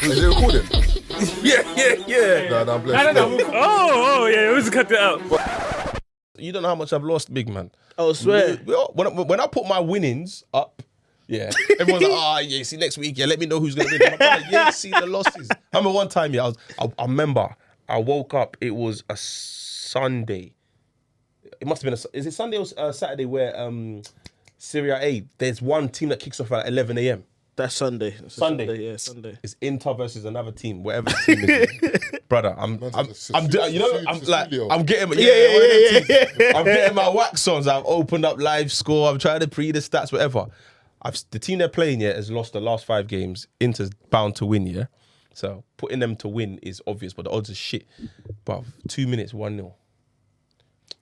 Is it recording? Yeah. No, I'm blessed. Oh, yeah, let's cut that out. You don't know how much I've lost, big man. Oh, swear. When I put my winnings up, yeah, everyone's like, yeah, see next week, yeah, let me know who's gonna win. I'm like, yeah, see the losses. I remember one time, yeah, I remember I woke up. It was a Sunday. It must have been is it Sunday or Saturday where Serie A? There's one team that kicks off at 11 a.m. That's Sunday. Sunday. Yeah, Sunday. It's Inter versus another team, whatever the team is. Brother, I'm getting my wax on. I've opened up live score. I'm trying to pre the stats, whatever. The team they're playing has lost the last 5 games. Inter's bound to win, yeah. So putting them to win is obvious, but the odds are shit. But 2 minutes, 1-0.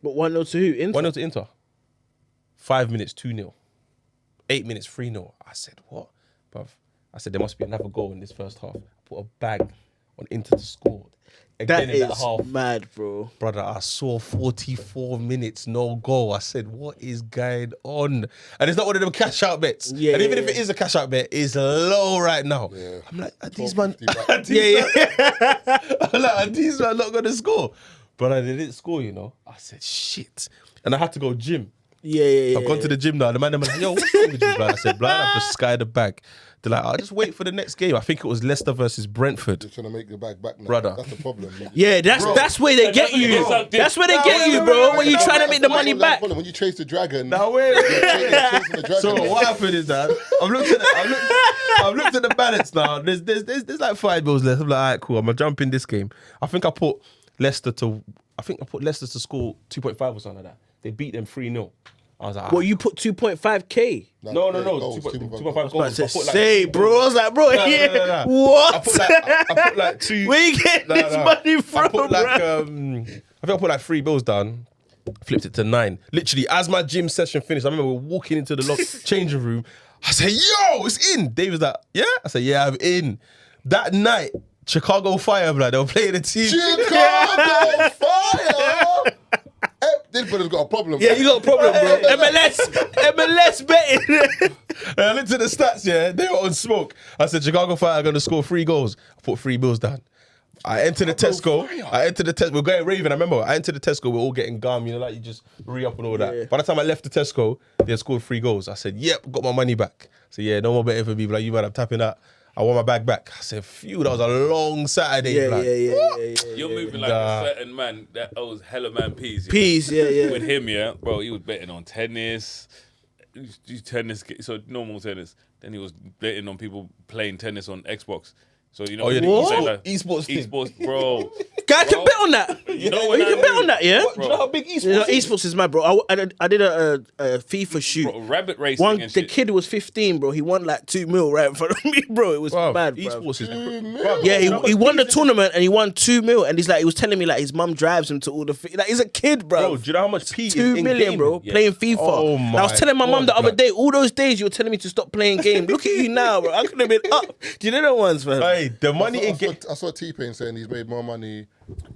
But 1-0 to who? Inter? 1-0 to Inter. 5 minutes, 2-0. 8 minutes, 3-0. I said, what? Bruv, I said, there must be another goal in this first half. I put a bag on Inter to score. That is mad, bro. Brother, I saw 44 minutes, no goal. I said, what is going on? And it's not one of them cash out bets. Yeah, and even if it is a cash out bet, it's low right now. Yeah. I'm like, are these man I'm like, are these man not going to score? Brother, they didn't score, you know. I said, shit. And I had to go gym. Yeah. I've gone to the gym now. The man was like, yo, what's wrong with you, blood? I said, blood, I've just skied the bag. They're like, I'll just wait for the next game. I think it was Leicester versus Brentford. They're trying to make the bag back now. Brother. That's the problem. Yeah, that's where they get you. That's where they get you, bro. When you trying to make the money back. When you chase the dragon. Now wait. Chasing the dragon. So what happened is that I've looked at the balance now. There's like 5 bills left. I'm like, all right, cool. I'm gonna jump in this game. I think I put Leicester to score 2.5 or something like that. They beat them 3-0. I was like, Well, you put 2.5k. No. 2.5 goals. Bro. I was like, bro, No. what? I put like 2. Where you get this money from, I put bro? I think I put like 3 bills down. Flipped it to 9. Literally, as my gym session finished, I remember walking into the changing room. I said, yo, it's in. Dave was like, yeah? I said, yeah, I'm in. That night, Chicago Fire, blood, they were playing the team. Chicago Fire! This brother's got a problem. Yeah, you got a problem, bro. MLS betting. And I looked at the stats, yeah, they were on smoke. I said, Chicago Fire are going to score 3 goals. I put 3 bills down. I entered the Tesco. We're going raving. I remember I entered the Tesco. We're all getting gum, you know, like you just re-up and all that. Yeah. By the time I left the Tesco, they had scored 3 goals. I said, yep, got my money back. So yeah, no more betting for me. Like, you man, I'm tapping that. I want my bag back. I said, phew, that was a long Saturday. Yeah. You're moving like a certain man that owes hella man peas. Yeah. With him, yeah, bro, he was betting on tennis, so normal tennis. Then he was betting on people playing tennis on Xbox. So you know, esports, bro. Guy can bet on that. You can bet on that, yeah. Do you know how big esports is? Esports is mad, bro. I did a FIFA shoot. Bro, rabbit racing. The kid was 15, bro. He won like 2 mil right in front of me, bro. It was bad, bro. Esports is Yeah, he won the tournament and he won 2 mil. And he was telling me like his mum drives him to all the like he's a kid, bro. Bro, do you know how much P is 2 million, bro, playing FIFA. Oh my I was telling my mum the God, other day, all those days you were telling me to stop playing games. Look at you now, bro. I could have been up. Do you know the ones, man? Hey, the money in I saw T-Pain saying he's made more money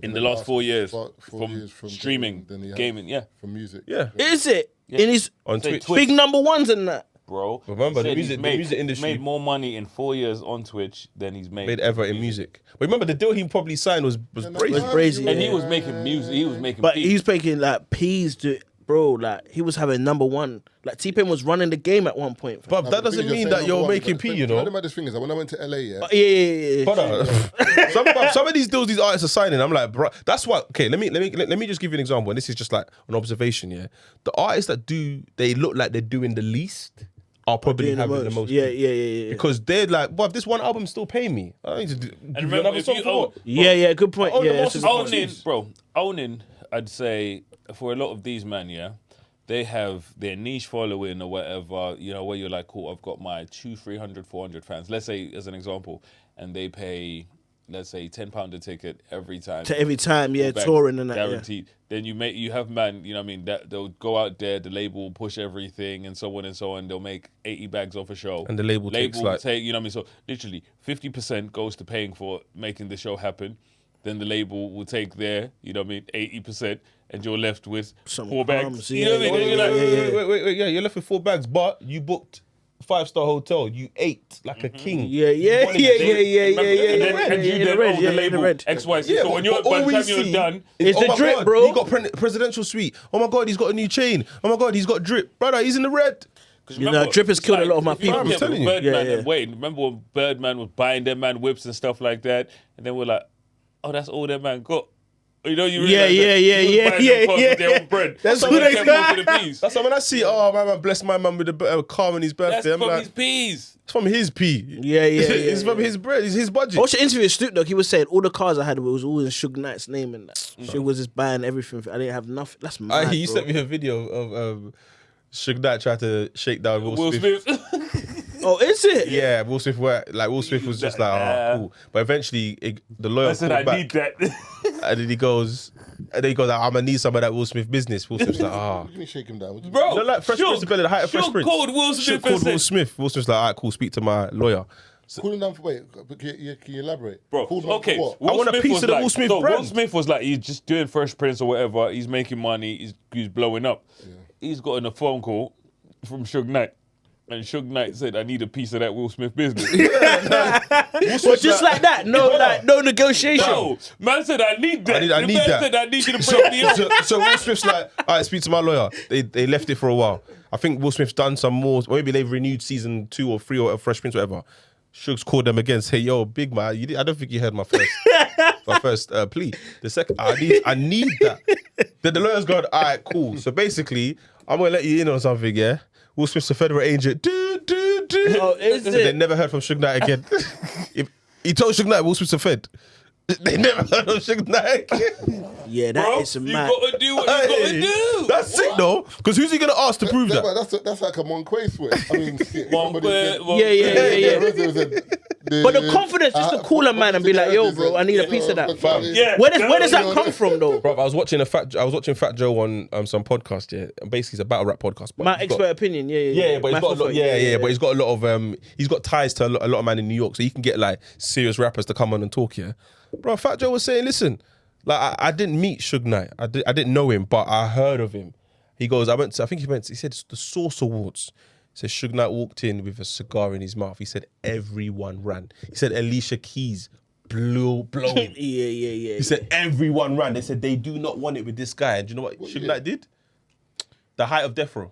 in the last 4 years from streaming, gaming, from music. Yeah. Is it? Yeah. In his on Twitch. big number ones and that. Bro, remember the music industry made more money in 4 years on Twitch than he's made ever in music. But remember the deal he probably signed was crazy. And he was making music. He was making. But he's making like peas, bro. Like he was having number 1. Like T-Pain was running the game at one point. But that doesn't mean that you're making P, you know. The maddest thing is that when I went to LA, yeah. But some of these deals these artists are signing, I'm like, bro, that's why. Okay, let me just give you an example. And this is just like an observation. Yeah, the artists that they look like they're doing the least are probably having the most. Yeah. Because they're like, well, this one album's still paying me. I need to do another song for what? Yeah, good point. Owning, I'd say for a lot of these men, yeah. They have their niche following or whatever, you know, where you're like, cool, I've got my 200, 300, 400 fans. Let's say, as an example, and they pay, let's say, £10 a ticket every time. Touring and that. Guaranteed. Yeah. Then you have man, you know what I mean, that they'll go out there, the label will push everything and so on and so on. They'll make 80 bags off a show. And the label takes like... you know what I mean? So literally 50% goes to paying for making the show happen. Then the label will take their, you know what I mean, 80%. And you're left with 4 bags. You know what I mean? Wait, yeah, you're left with 4 bags, but you booked 5-star hotel. You ate like a king. Yeah. And then you In the then red, own yeah, the in the label red. XYZ. Yeah, So when you're, but by all the we time you're see done, It's the my drip, God, bro. He got presidential suite. Oh my God, he's got a new chain. Oh my God, he's got drip. Brother, he's in the red. You know, drip has killed a lot of my if you don't people. get telling you. Birdman Yeah. and Wayne, remember when Birdman was buying their man whips and stuff like that, and then we're like, oh, that's all their man got. You know, you Yeah, realize that he was buying them cars with their own bread. That's So who they they kept got. moving the peas. That's why when I see, oh, my man blessed my man with a car on his birthday. That's I'm from like, his peas. it's from his pee. Yeah. It's from his bread. It's his budget. I watched an interview with Snoop Dogg. He was saying all the cars I had was all in Suge Knight's name and that. Suge was just buying everything. I didn't have nothing. That's mad, You bro. sent me a video of Suge Knight trying to shake down Will Smith. Oh, is it? Yeah, Will Smith. Will Smith was just like, oh, cool. But eventually, the lawyer I said, called I back, need that. and then he goes, I'm gonna need some of that Will Smith business. Will Smith's like, ah. Can you shake him down? Bro, No, like Fresh Prince of Bel-Air, the height of Fresh Suge Prince. called Will Suge Smith and called Will said, Smith. Will Smith's like, all right, cool. Speak to my lawyer. Cool him down for wait. Can you elaborate? bro, Cool him down okay. for what? Will I want a Smith piece was of the like, Will Smith no, Will brand. Smith was like, he's just doing Fresh Prince or whatever. He's making money. He's blowing up. He's gotten a phone call from Suge Knight. And Suge Knight said, I need a piece of that Will Smith business. But just like that, no negotiation. No, man said, I need that. I The need man that. said, I need you to break me up. So Will Smith's like, all right, speak to my lawyer. They left it for a while. I think Will Smith's done some more. Or maybe they've renewed season 2 or 3 or Fresh Prince, whatever. Suge's called them again. Say, yo, big man, I don't think you heard my first plea. The second, I need that. Then the lawyer's gone, all right, cool. So basically, I'm gonna let you in on something, yeah. Will Smith's a federal agent. Oh, is They it? never heard from Suge Knight again. He told Suge Knight Will Smith's a fed. They never heard of Suge Knight again. Yeah, Bro, that is you mad. gotta do what you gotta do. That's sick though. Because who's he gonna ask to prove that? That's like a Monquay switch. I mean, Yeah. But the confidence just to call a man and be like, yo, bro, I need a piece of that. Yeah. Where does that come from, though? Bro, I was watching Fat Joe on some podcast, yeah. And basically it's a battle rap podcast. But My he's got- expert opinion, yeah. Yeah, but My he's got a lot, thought, but he's got a lot of he's got ties to a lot of man in New York, so he can get like serious rappers to come on and talk. Yeah, bro. Fat Joe was saying, listen, like I didn't meet Suge Knight, I didn't know him, but I heard of him. He goes, he said it's the Source Awards. He said Suge Knight walked in with a cigar in his mouth. He said everyone ran. He said Alicia Keys blowing. Yeah. He said everyone ran. They said they do not want it with this guy. And do you know what Suge Knight did? The height of death row.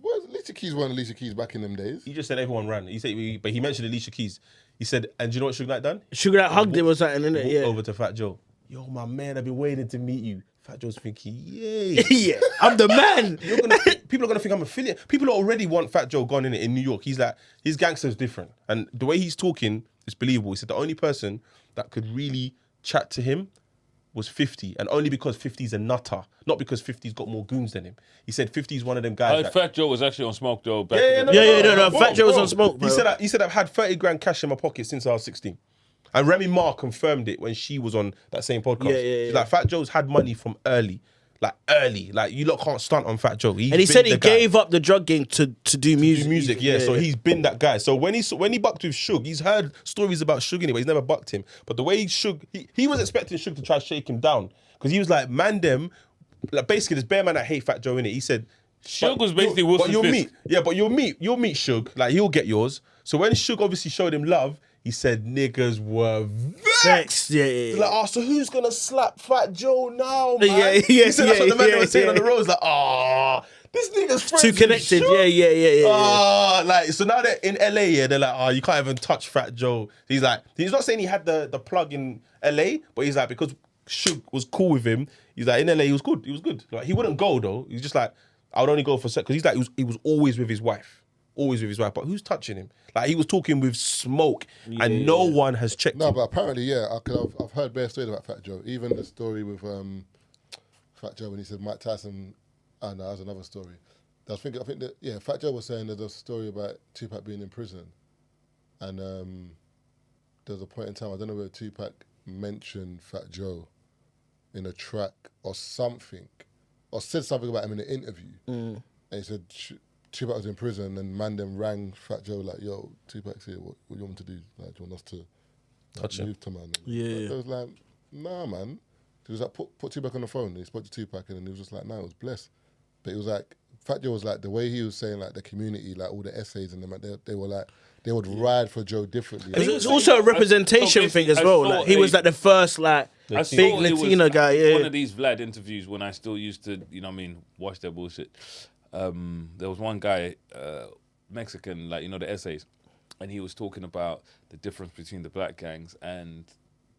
Well, Alicia Keys weren't Alicia Keys back in them days. He just said everyone ran. He said, but he mentioned Alicia Keys. He said, and do you know what Suge Knight done? Sugar that hugged him or something, innit? Walked Yeah. over to Fat Joe. Yo, my man, I've been waiting to meet you. Fat Joe's thinking, yay. Yeah, I'm the man. People are gonna think I'm affiliate. People already want Fat Joe gone in New York. He's like, his gangster's different, and the way he's talking is believable. He said the only person that could really chat to him was 50, and only because 50's a nutter, not because 50's got more goons than him. He said 50's one of them guys. Fat Joe was actually on Smoke though. Back Yeah, in the no. Fat Joe was on Smoke, bro. He said I've had 30 grand cash in my pocket since I was 16. And Remy Ma confirmed it when she was on that same podcast. Yeah. She's like, Fat Joe's had money from early. Like you lot can't stunt on Fat Joe. And he said he gave up the drug game to do music. Yeah, so he's been that guy. So when he bucked with Suge, he's heard stories about Suge anyway. He's never bucked him. But the way he was expecting Suge to try to shake him down. Because he was like, man, them, like basically this bare man that hate Fat Joe in it. He said, Suge was basically Wilson Fisk. but you'll meet Suge. Like he'll get yours. So when Suge obviously showed him love, he said niggas were vexed. Yeah. Like, oh, so who's gonna slap Fat Joe now, man? Yeah, He said that's what the man was saying yeah. on the road. Like, oh, this nigga's friends Too with connected. Suge. Yeah. Ah, like so now they're in LA, yeah, they're like, oh, you can't even touch Fat Joe. He's like, he's not saying he had the plug in LA, but he's like, because Suge was cool with him, he's like, in LA he was good. Like he wouldn't go though. He's just like, I would only go for a sec, because he's like, he was always with his wife. But who's touching him? Like he was talking with Smoke, and no one has checked No, him. but apparently, yeah, I've heard bare stories about Fat Joe. Even the story with Fat Joe when he said Mike Tyson. Oh no, that's another story. I think that Fat Joe was saying there's a story about Tupac being in prison, and there was a point in time I don't know where Tupac mentioned Fat Joe in a track or something, or said something about him in an interview, and he said Tupac was in prison, and man them rang Fat Joe like, yo, Tupac's here, what do you want me to do? Like, do you want us to Touch him? move to man? Yeah. It was like, nah, man. He was like, put Tupac on the phone. And he spoke to Tupac, and he was just like, nah, it was blessed. But it was like, Fat Joe was like, the way he was saying like the community, like all the essays and them, they were like, they would ride for Joe differently. And it's also a representation thing as well. Like he was like the first like I big saw it was Latino guy. Yeah. One of these Vlad interviews when I still used to, you know what I mean, watch their bullshit. There was one guy, Mexican, like, you know, the essays, and he was talking about the difference between the black gangs and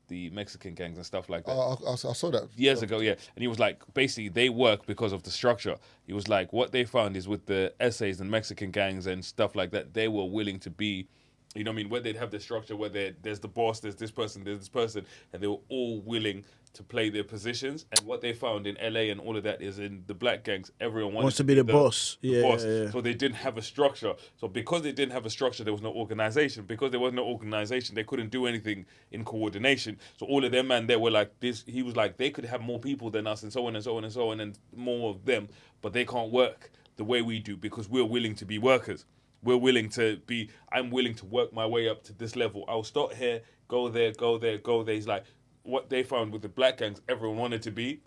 the Mexican gangs and stuff like that. I saw that Years ago, yeah. And he was like, basically, they work because of the structure. He was like, what they found is with the essays and Mexican gangs and stuff like that, they were willing to be, you know what I mean, where they'd have the structure, where there's the boss, there's this person, and they were all willing to play their positions. And what they found in LA and all of that is in the black gangs, everyone Wants to be the boss. Yeah, boss. yeah. So they didn't have a structure. So because they didn't have a structure, there was no organization. Because there was no organization, they couldn't do anything in coordination. So all of them, man, they were like this. He was like, they could have more people than us and so on and so on and so on and more of them, but they can't work the way we do because we're willing to be workers. We're willing to be, I'm willing to work my way up to this level. I'll start here, go there, go there, go there. He's like, what they found with the black gangs, everyone wanted to be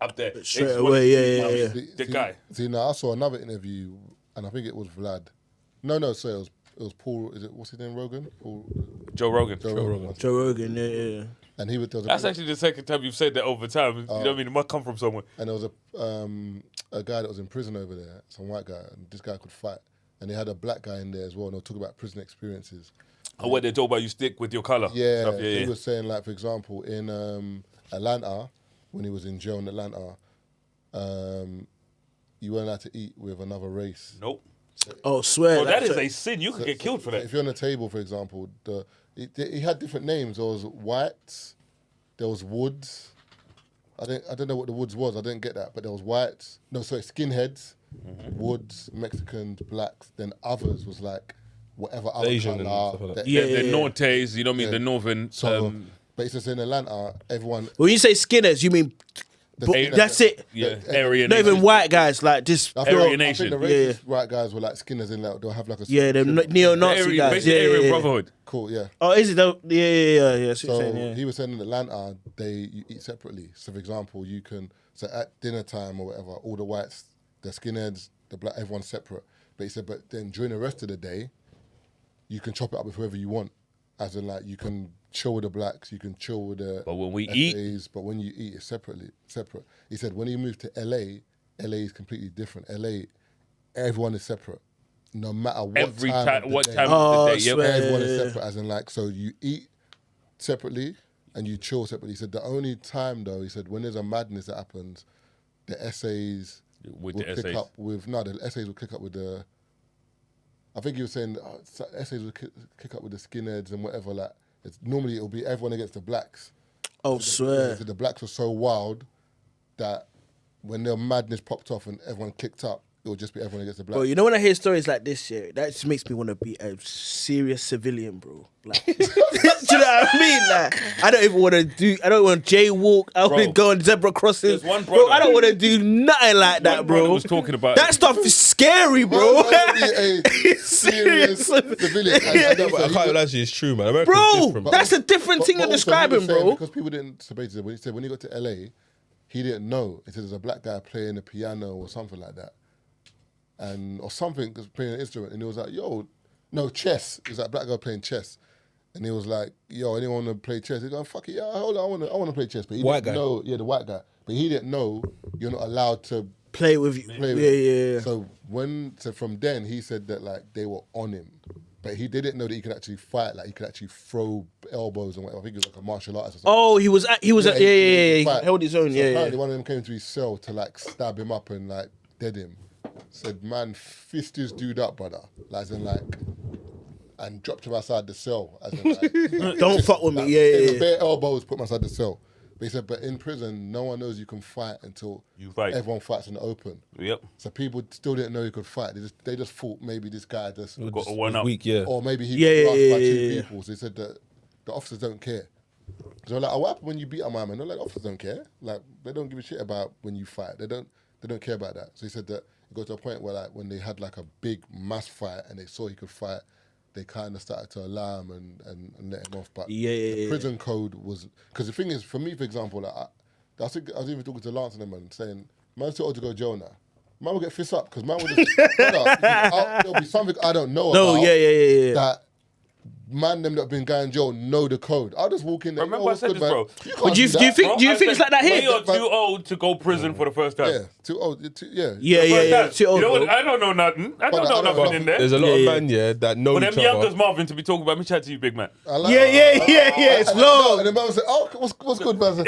up there. They Straight just away, wanted to yeah, be yeah, the yeah. guy. See, now I saw another interview, and I think it was Vlad. No, sorry, it was Paul. Is it what's his name? Rogan. Joe Rogan. Joe Rogan. Yeah. And he was. That's actually the second time you've said that over time. You know what I mean? It must come from somewhere. And there was a guy that was in prison over there, some white guy, and this guy could fight. And they had a black guy in there as well, and they were talking about prison experiences. Oh, where they talk about you stick with your colour. Yeah, Stuff. he was saying, like, for example, in Atlanta, when he was in jail in Atlanta, you weren't allowed to eat with another race. Nope. Oh, swear. Well, that is a sin. You could get killed for that. If you're on a table, for example, he had different names. There was whites, there was woods. I don't know what the woods was. I didn't get that, but there was whites. No, sorry, skinheads, woods, Mexicans, blacks. Then others was like whatever other Asian and colour. stuff like that. The Nortes, you know what I mean? The northern. So, but it's just in Atlanta, everyone. When you say skinners, you mean that's it. Yeah, Aryan. Not even white guys, like just I think, Aryan I Nation. think the racist white guys were like skinners in like they'll have like a the neo-Nazi guys. Basically, Aryan Brotherhood. cool, yeah. Oh, is it though? Yeah. That's what So you're saying, yeah. he was saying in Atlanta, you eat separately. So for example, you can at dinner time or whatever, all the whites, the skinheads, the black, everyone's separate. But he said, but then during the rest of the day, you can chop it up with whoever you want. As in, like, you can chill with the blacks, you can chill with the But when we FAs, but when you eat, it's separate. He said when he moved to LA is completely different. LA, everyone is separate. No matter what Every time time, of the what day. time of the day? Yep. swear. Everyone is separate, as in, like, so you eat separately and you chill separately. He said the only time, though, he said when there's a madness that happens, the essays With will the click essays. up with, the essays will click up with the, I think he was saying essays will kick up with the skinheads and whatever, like, normally it'll be everyone against the blacks. Oh, swear. So the blacks were so wild that when their madness popped off and everyone clicked up, it would just be everyone against the blacks. Bro, you know when I hear stories like this, yeah, that just makes me want to be a serious civilian, bro. Like, do you know what I mean? Like, I don't want to jaywalk. I want to go on zebra crossings. There's one Bro, brother- I don't want to do nothing like that, One brother bro. was talking about that stuff is scary, bro. a serious civilian. I can't lie to you, it's true, man. America's Bro, different, that's a different thing you're also he describing, was saying, bro. Because people didn't, so basically, when he said when he got to LA, he didn't know. He said there's a black guy playing the piano or something like that. Or something, was playing an instrument, and he was like, yo, no, chess. It was like a black guy playing chess. And he was like, yo, anyone want to play chess? He's going, fuck it, yeah, hold on, I want to play chess. But he White didn't guy. know, yeah, the white guy. But he didn't know you're not allowed to Play with you. play with Yeah. So from then, he said that, like, they were on him. But they didn't know that he could actually fight, like, he could actually throw elbows and whatever. I think he was like a martial artist or something. Oh, he was he fight. held his own, So yeah. apparently one of them came to his cell to, like, stab him up and, like, dead him. Said, man, fist this dude up, brother. Like, as in, like, and dropped him outside the cell. As in, like, Don't fuck with me, like, yeah. bare elbows, put him outside the cell. But he said, but in prison, no one knows you can fight until You fight. everyone fights in the open. Yep. So people still didn't know he could fight. They just thought maybe this guy just, Got a one up. weak, yeah. or maybe he Yeah, got yeah, by two yeah. people. So he said that the officers don't care. So they're like, oh, what happened when you beat a man? They're like, officers don't care. Like, they don't give a shit about when you fight. They don't care about that. So he said that it got to a point where, like, when they had like a big mass fight and they saw he could fight, they kind of started to allow him and let him off. But the prison code was, because the thing is, for me, for example, like, I was even talking to Lance and them and saying, man's too old to go to jail now. Man will get fist up because man will just, brother, there'll be something I don't know No, about yeah. that man them that have been going in jail know the code. I'll just walk in there. Remember I said this, bro. But do you think it's like that When here? you're too old to go prison for the first time. Yeah, too old. Yeah. You Too old, know what? bro. I don't know nothing. I don't know nothing in there. There's a lot of man, that know But each them young other. as Marvin to be talking about me, chat to you, big man. I like Yeah. It's And long. then man will say, "Oh, what's good, man?"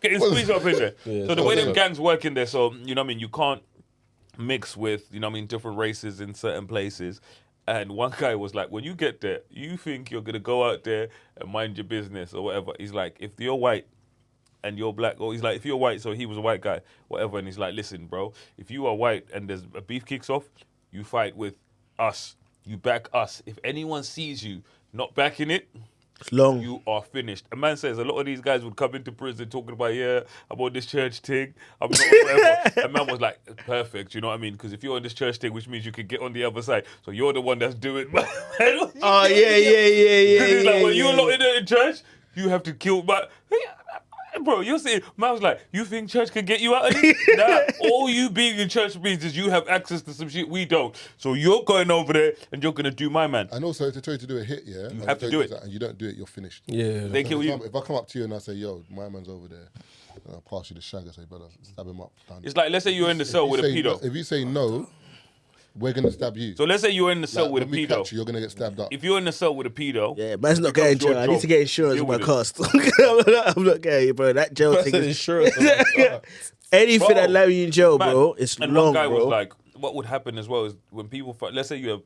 Getting squeezed up in there. So the way them so- gangs work in there, so you know what I mean, you can't mix with, you know what I mean, different races in certain places. And one guy was like, when you get there, you think you're gonna go out there and mind your business or whatever. He's like, if you're white and you're black, or he's like, if you're white, so he was a white guy, whatever, and he's like, listen, bro, if you are white and there's a beef kicks off, you fight with us. You back us. If anyone sees you not backing it, It's long. you are finished. A man says a lot of these guys would come into prison talking about, about this church thing. I'm not whatever. A man was like, perfect, you know what I mean? Because if you're on this church thing, which means you can get on the other side. So you're the one that's doing it. Oh, yeah. He's like, well, you're not in church, you have to kill. But, bro, you're saying, man was like, you think church can get you out of this? Nah, all you being in church means is you have access to some shit we don't. So you're going over there and you're going to do my man. And also, if they tell you to do a hit, you have to do it. and you don't do it, you're finished. Yeah. They kill you. If I come up to you and I say, "Yo, my man's over there," and I'll pass you the shag, I say, "Brother, stab him up." Done. It's like, let's say you're in the cell with a pedo. If you say no, we're gonna stab you. So let's say you're in the cell Like, with a when we pedo. catch you, you're gonna get stabbed up. If you're in the cell with a pedo, Yeah, man's not becomes getting jail. your I need job. to get insurance Deal on my with it. cost. I'm not getting, bro. That jail That's thing an is... insurance. Anything Bro, that land you in jail, man. bro, it's And long, one guy bro. was like, what would happen as well is when people fight, let's say you have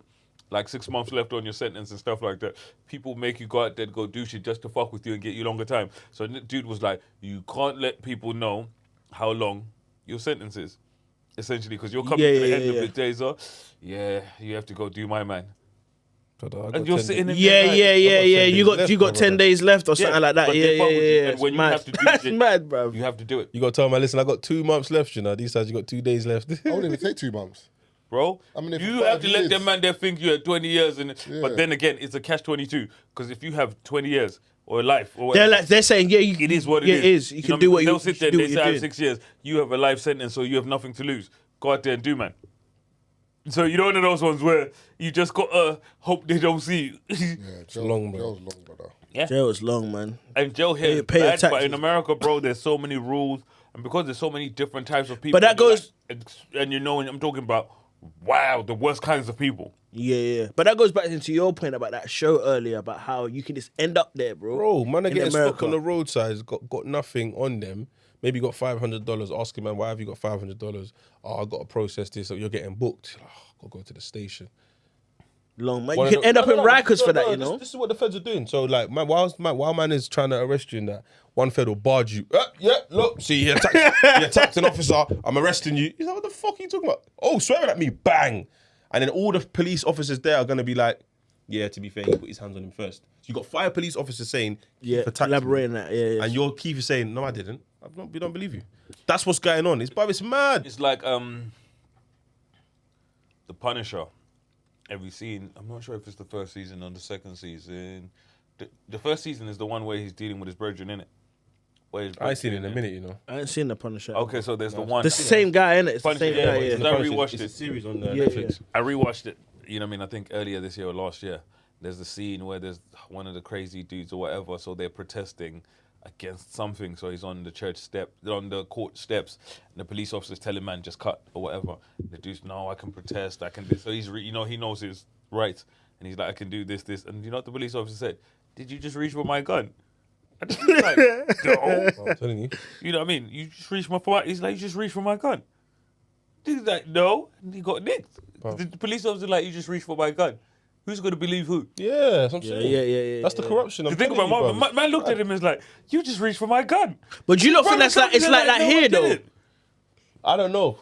like 6 months left on your sentence and stuff like that, people make you go out there and go do shit just to fuck with you and get you longer time. So the dude was like, you can't let people know how long your sentence is, essentially, because you're coming to the end of the Tazer. Yeah, you have to go do my man. And you're sitting in Yeah. days You got left, 10 days left or something like that. but they fuck with you. Yeah. And when you Mad. have to do That's shit, mad, bro. you have to do it. You got to tell them, listen, I got 2 months left, These times you got 2 days left. I wouldn't even take 2 months. Bro, I mean, if you for have to 5 let years- them man there think you had 20 years, but Yeah. then again, it's a catch-22 because if you have 20 years or a life or They're whatever, like, they're saying, yeah, it is what it yeah, is. it is. You know can what do I mean? what you They'll sit there do and what they you're say, I doing. have 6 years. You have a life sentence, so you have nothing to lose. Go out there and do, man. So you know one of those ones where you just got to hope they don't see you. Yeah, jail, long, bro. jail's long, brother. Jail is long, man. And jail here is Pay your bad, but taxes. in America, bro, there's so many rules. And because there's so many different types of people. But that goes- And you know, I'm talking about, wow, the worst kinds of people. Yeah. But that goes back into your point about that show earlier about how you can just end up there, bro. Bro, man are In getting stuck America. on the roadside, got nothing on them. Maybe got $500. Asking, man, why have you got $500? Oh, I got to process this. So you're getting booked. Oh, got to go to the station. Long, man. One You of can end up in Rikers for that, no, you know? This is what the feds are doing. So, like, man, while man is trying to arrest you in that, one fed will barge you. Look, see, you attacked an officer. I'm arresting you. He's like, what the fuck are you talking about? Oh, swearing at me, bang. And then all the police officers there are going to be like, yeah, to be fair, he put his hands on him first. So you got 5 police officers saying, Yeah, Keith attacked me. elaborating that. Yeah. And your Keith is saying, no, I didn't. We don't believe you. That's what's going on. It's mad. It's like The Punisher. Have you seen? I'm not sure if it's the first season or the second season. The first season is the one where he's dealing with his brethren in it. I ain't seen it in a minute, I ain't seen the Punisher. Okay, so there's the one. The same guy, innit? It's the Punisher, same yeah, guy, it's yeah. I rewatched It's a it. series on Yeah, Netflix. I rewatched it. You know what I mean? I think earlier this year or last year. There's the scene where there's one of the crazy dudes or whatever. So they're protesting against something. So he's on the on the court steps, and the police officers tell him, "Man, just cut or whatever." The dude's, "No, I can protest. I can do." So he's, he knows his rights, and he's like, "I can do this." And you know what the police officer said? "Did you just reach for my gun?" And he's like, "No." I'm telling you. You know what I mean? You just reach my He's like, "You just reach for my gun." Dude's like, "No," and he got nicked. The police officer like, "You just reach for my gun." Who's going to believe who? Yeah, that's what I'm saying. Yeah. That's the corruption. The thing about man looked at him and was like, "You just reached for my gun." But do you not think that's like, it's like that "No, I here, though? didn't." I don't know.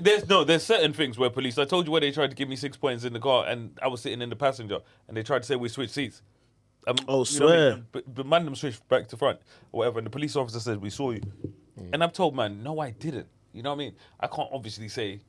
There's certain things where police. I told you where they tried to give me 6 points in the car, and I was sitting in the passenger, and they tried to say we switched seats. Oh, you know what I swear. mean? But man, them switched back to front or whatever, and the police officer said we saw you, and I'm told, man, no, I didn't. You know what I mean? I can't obviously say.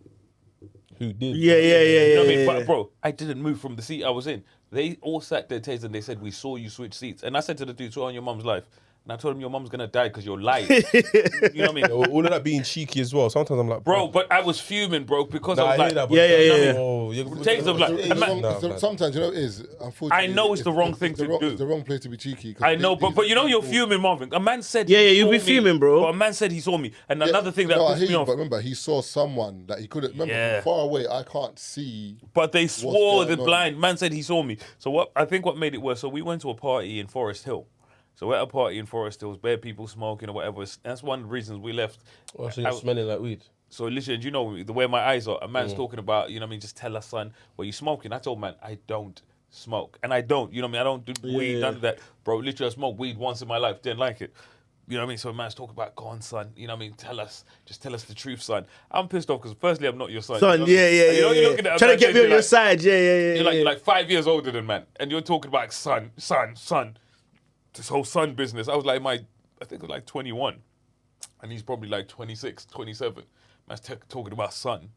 Who did? Yeah. You know what I mean? But bro, I didn't move from the seat I was in. They all sat there, Taser, and they said, "We saw you switch seats." And I said to the dude, "So on your mum's life?" And I told him, your mum's going to die because you're lying. You know what I mean? All of that being cheeky as well. Sometimes I'm like, Bro, but I was fuming, bro, because Nah, I was I like, hear that, but Yeah. Oh, Tazer Black. Sometimes, you know, it is, unfortunately. I know it's the wrong thing to do. It's the wrong place to be cheeky. 'Cause I know, these- but you know these you're people- fuming, Marvin. A man said Yeah, he you'll saw be me, fuming, bro. But a man said he saw me. And Yeah, another thing that no, I pissed hear me you, off. but remember, he saw someone that he couldn't, remember, Yeah. from far away, I can't see. But they swore going the on? blind man said he saw me. So I think what made it worse. So we went to a party in Forest Hill. So we're at a party in Forest Hill, bare people smoking or whatever. That's one of the reasons we left. Oh, so you're smelling like weed. So listen, you know the way my eyes are. A man's talking about, you know what I mean, just tell us, son, what you smoking? I told man, I don't smoke. And I don't, you know what I mean? I don't do weed, none of that. Bro, literally I smoked weed once in my life, didn't like it. You know what I mean? So a man's talking about, go on, son. You know what I mean? Just tell us the truth, son. I'm pissed off because firstly, I'm not your son. Son, you know? yeah. You know, you're looking at a Trying man to get me saying on your like, side. Yeah. You're like 5 years older than man. And you're talking about son. This whole son business. I was like, I think it was like 21. And he's probably like 26, 27. Man's talking about son.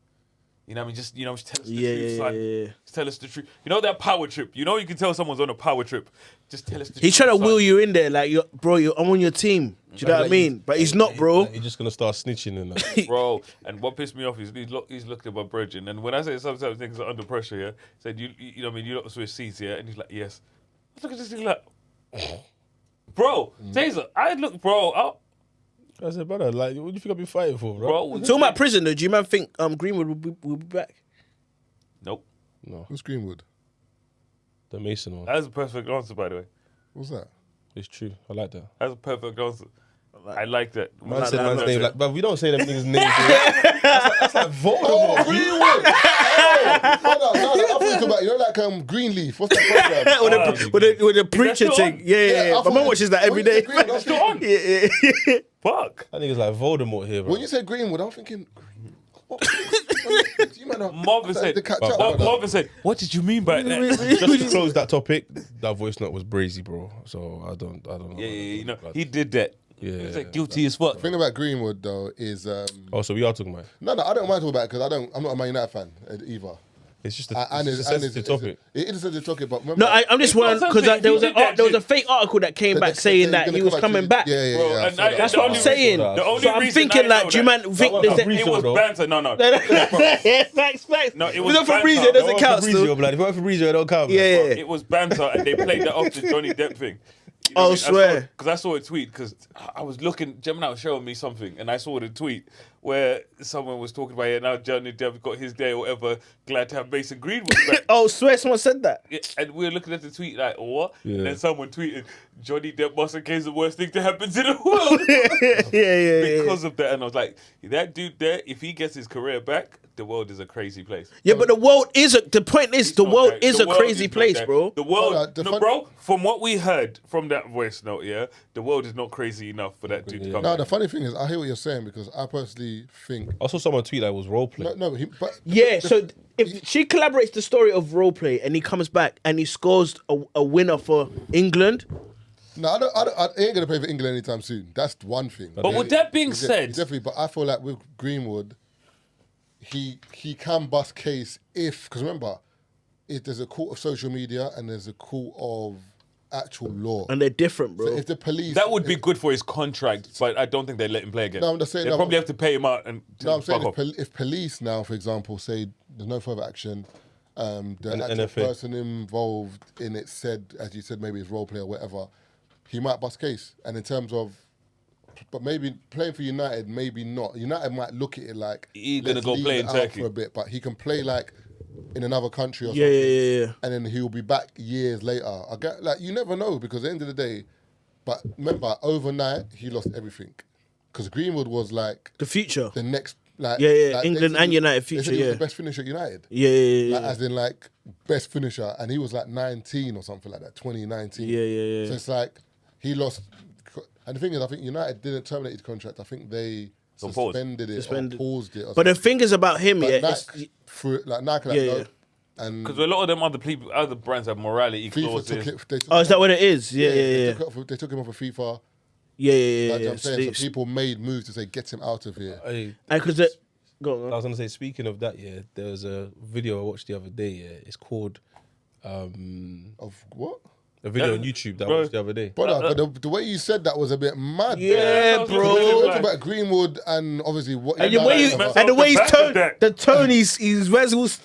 You know what I mean? Just tell us the truth, son. Yeah. Just tell us the truth. You know that power trip? You know you can tell someone's on a power trip. Just tell us the truth. He's trying to son. wheel you in there, like, I'm on your team. Do you know what I mean? But he's not, bro. Like, you're just gonna start snitching and that. Bro, and what pissed me off is he's looked at my brethren. And when I say sometimes things are under pressure, yeah, said, you know what I mean, you lot switch seats, yeah? And he's like, yes. I look at this thing like, bro, Tazer, I said, brother, like, what do you think I've been fighting for, bro? bro. Talking about prison, though, do you man think Greenwood will be back? Nope. No, Who's Greenwood? the Mason one. That's a perfect answer, by the way. What's that? It's true. I like that. That's a perfect answer. I like that. Man said man's That's name, it. like, but we don't say them niggas' names. That's like Voldemort. Greenwood! I think about, you know, like Greenleaf. What's that program? with the preacher still thing. on? Yeah. I My mum watches that every day. Greenwood, I was Still on? Yeah. Fuck. That nigga's like Voldemort here, bro. When you said Greenwood, I'm thinking. You might not. Marvin said, to catch up with that. Marvin said, what did you mean by that? Just to close that topic, that voice note was brazy, bro. So I don't know. Yeah, you know, he did that. Yeah. He was like guilty as fuck. The thing about Greenwood though is Oh, so we are talking about it. no, I don't mind talking about it because I'm not a Man United fan either. It's just And it's a sensitive topic. It is a sensitive topic, but remember, No, I'm just It's not wondering because something there was he did that a fake article that came back saying that he was coming back. Yeah. Bro, I and saw that. That's The what I'm only saying. reason- the only So I'm reason thinking, I like, know do you that- man think wasn't there's Fabrizio, It was though. banter. No. Facts. No, it If was it's not Fabrizio, banter. it doesn't count Fabrizio, still. blood. If it weren't Fabrizio, it don't count. Yeah. It was banter, and they played that off the Johnny Depp thing. You know Oh, what I mean? swear. Because I saw a tweet, because I was looking, Gemini was showing me something, and I saw the tweet where someone was talking about it, now Johnny Depp got his day or whatever, glad to have Mason Greenwood back. Oh, swear someone said that. Yeah, and we were looking at the tweet like, what? Yeah. And then someone tweeted, Johnny Depp must have came the worst thing to happen to the world. Yeah. Because of that. And I was like, that dude there, if he gets his career back, the world is a crazy place. Yeah, but the world is the point is the Not world that- is the a world crazy is not place, that. bro. The world, Hold on, no, bro, from what we heard from that voice note, yeah, the world is not crazy enough for that dude to come No, back. the funny thing is, I hear what you're saying because I personally think I saw someone tweet that it was role play. but Yeah, so if she collaborates the story of roleplay and he comes back and he scores a winner for England, no, I ain't gonna play for England anytime soon. That's one thing. But with that being said, definitely. But I feel like with Greenwood, he can bust case because remember, there's a court of social media and there's a court of actual law. and they're different, bro. So if the police, that would be good for his contract, but I don't think they let him play again. No, I'm just saying- They no, probably have to pay him out and No, I'm saying fuck off. if police now, for example, say there's no further action, the And actual NFA. person involved in it said, as you said, maybe it's role play or whatever, he might bust case. And in terms of, but maybe playing for United, maybe not. United might look at it like He gonna let's go leave play it in out Turkey. for a bit, but he can play like in another country or Yeah, something. yeah. And then he'll be back years later. I get like you never know because at the end of the day, but remember overnight he lost everything because Greenwood was like The future. the next, like Yeah, like, England they said and United they said future, he was yeah. the best finisher at United. Yeah. Like, as in like best finisher, and he was like 19 or something like that, 2019. Yeah. So it's like he lost, and the thing is, I think United didn't terminate his contract. I think they So pause. suspended it or paused it. Or But the something. thing is about him, But yeah. Nike, Nike, Yeah, no, yeah. and Because a lot of them other brands have morality FIFA clauses. took it. They took Oh, is that what it is? Yeah. They took him off of FIFA. Yeah. Like, you know what I'm saying? Yeah. So people made moves to say, get him out of here. Hey, And because go I on. was gonna say, speaking of that, yeah, there was a video I watched the other day. Yeah, it's called Of what? A video on YouTube that I Bro. watched the other day. But the way you said that was a bit mad. Yeah, Yeah, We're bro. talking about Greenwood and obviously what. And the way you- and the way he's back tone, of that. the tone he's like this.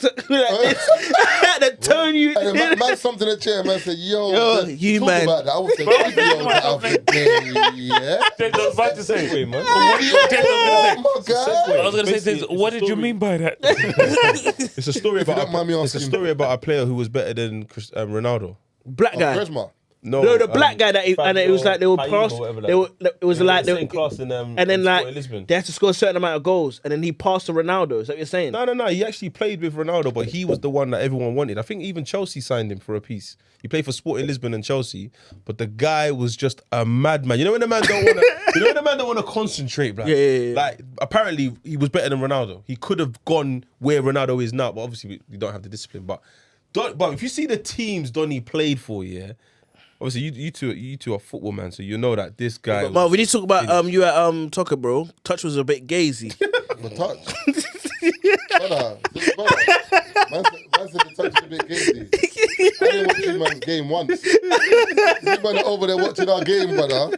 The tone you. And then man something in the chair, man said, Yo, you talk man. about that. I was the video of the day, yeah. James, I was about to say. Wait, man. What do you think I Oh was gonna say? my God. I was gonna say, Basically, James, it's what a did you story. mean by that? It's a story about don't mind me it's a asking. story about a player who was better than Ronaldo. Black guy. Charisma. No, the black guy that and it was like they were past. They were. It was like they same class in and then in like Lisbon. they had to score a certain amount of goals, and then he passed to Ronaldo. Is that what you're saying? No. He actually played with Ronaldo, but he was the one that everyone wanted. I think even Chelsea signed him for a piece. He played for Sporting Lisbon and Chelsea, but the guy was just a madman. You know when the man don't want to. You know when the man don't want to concentrate, like, Yeah. Like apparently he was better than Ronaldo. He could have gone where Ronaldo is now, but obviously we don't have the discipline. But if you see the teams Donny played for, yeah. Obviously, you two are football man, so you know that this guy. But we need to talk about you at Tucker, bro. Touch was a bit gazy. The touch. Brother. Man said the touch is a bit gazy. I didn't watch you man's game once. You man are over there watching our game, brother.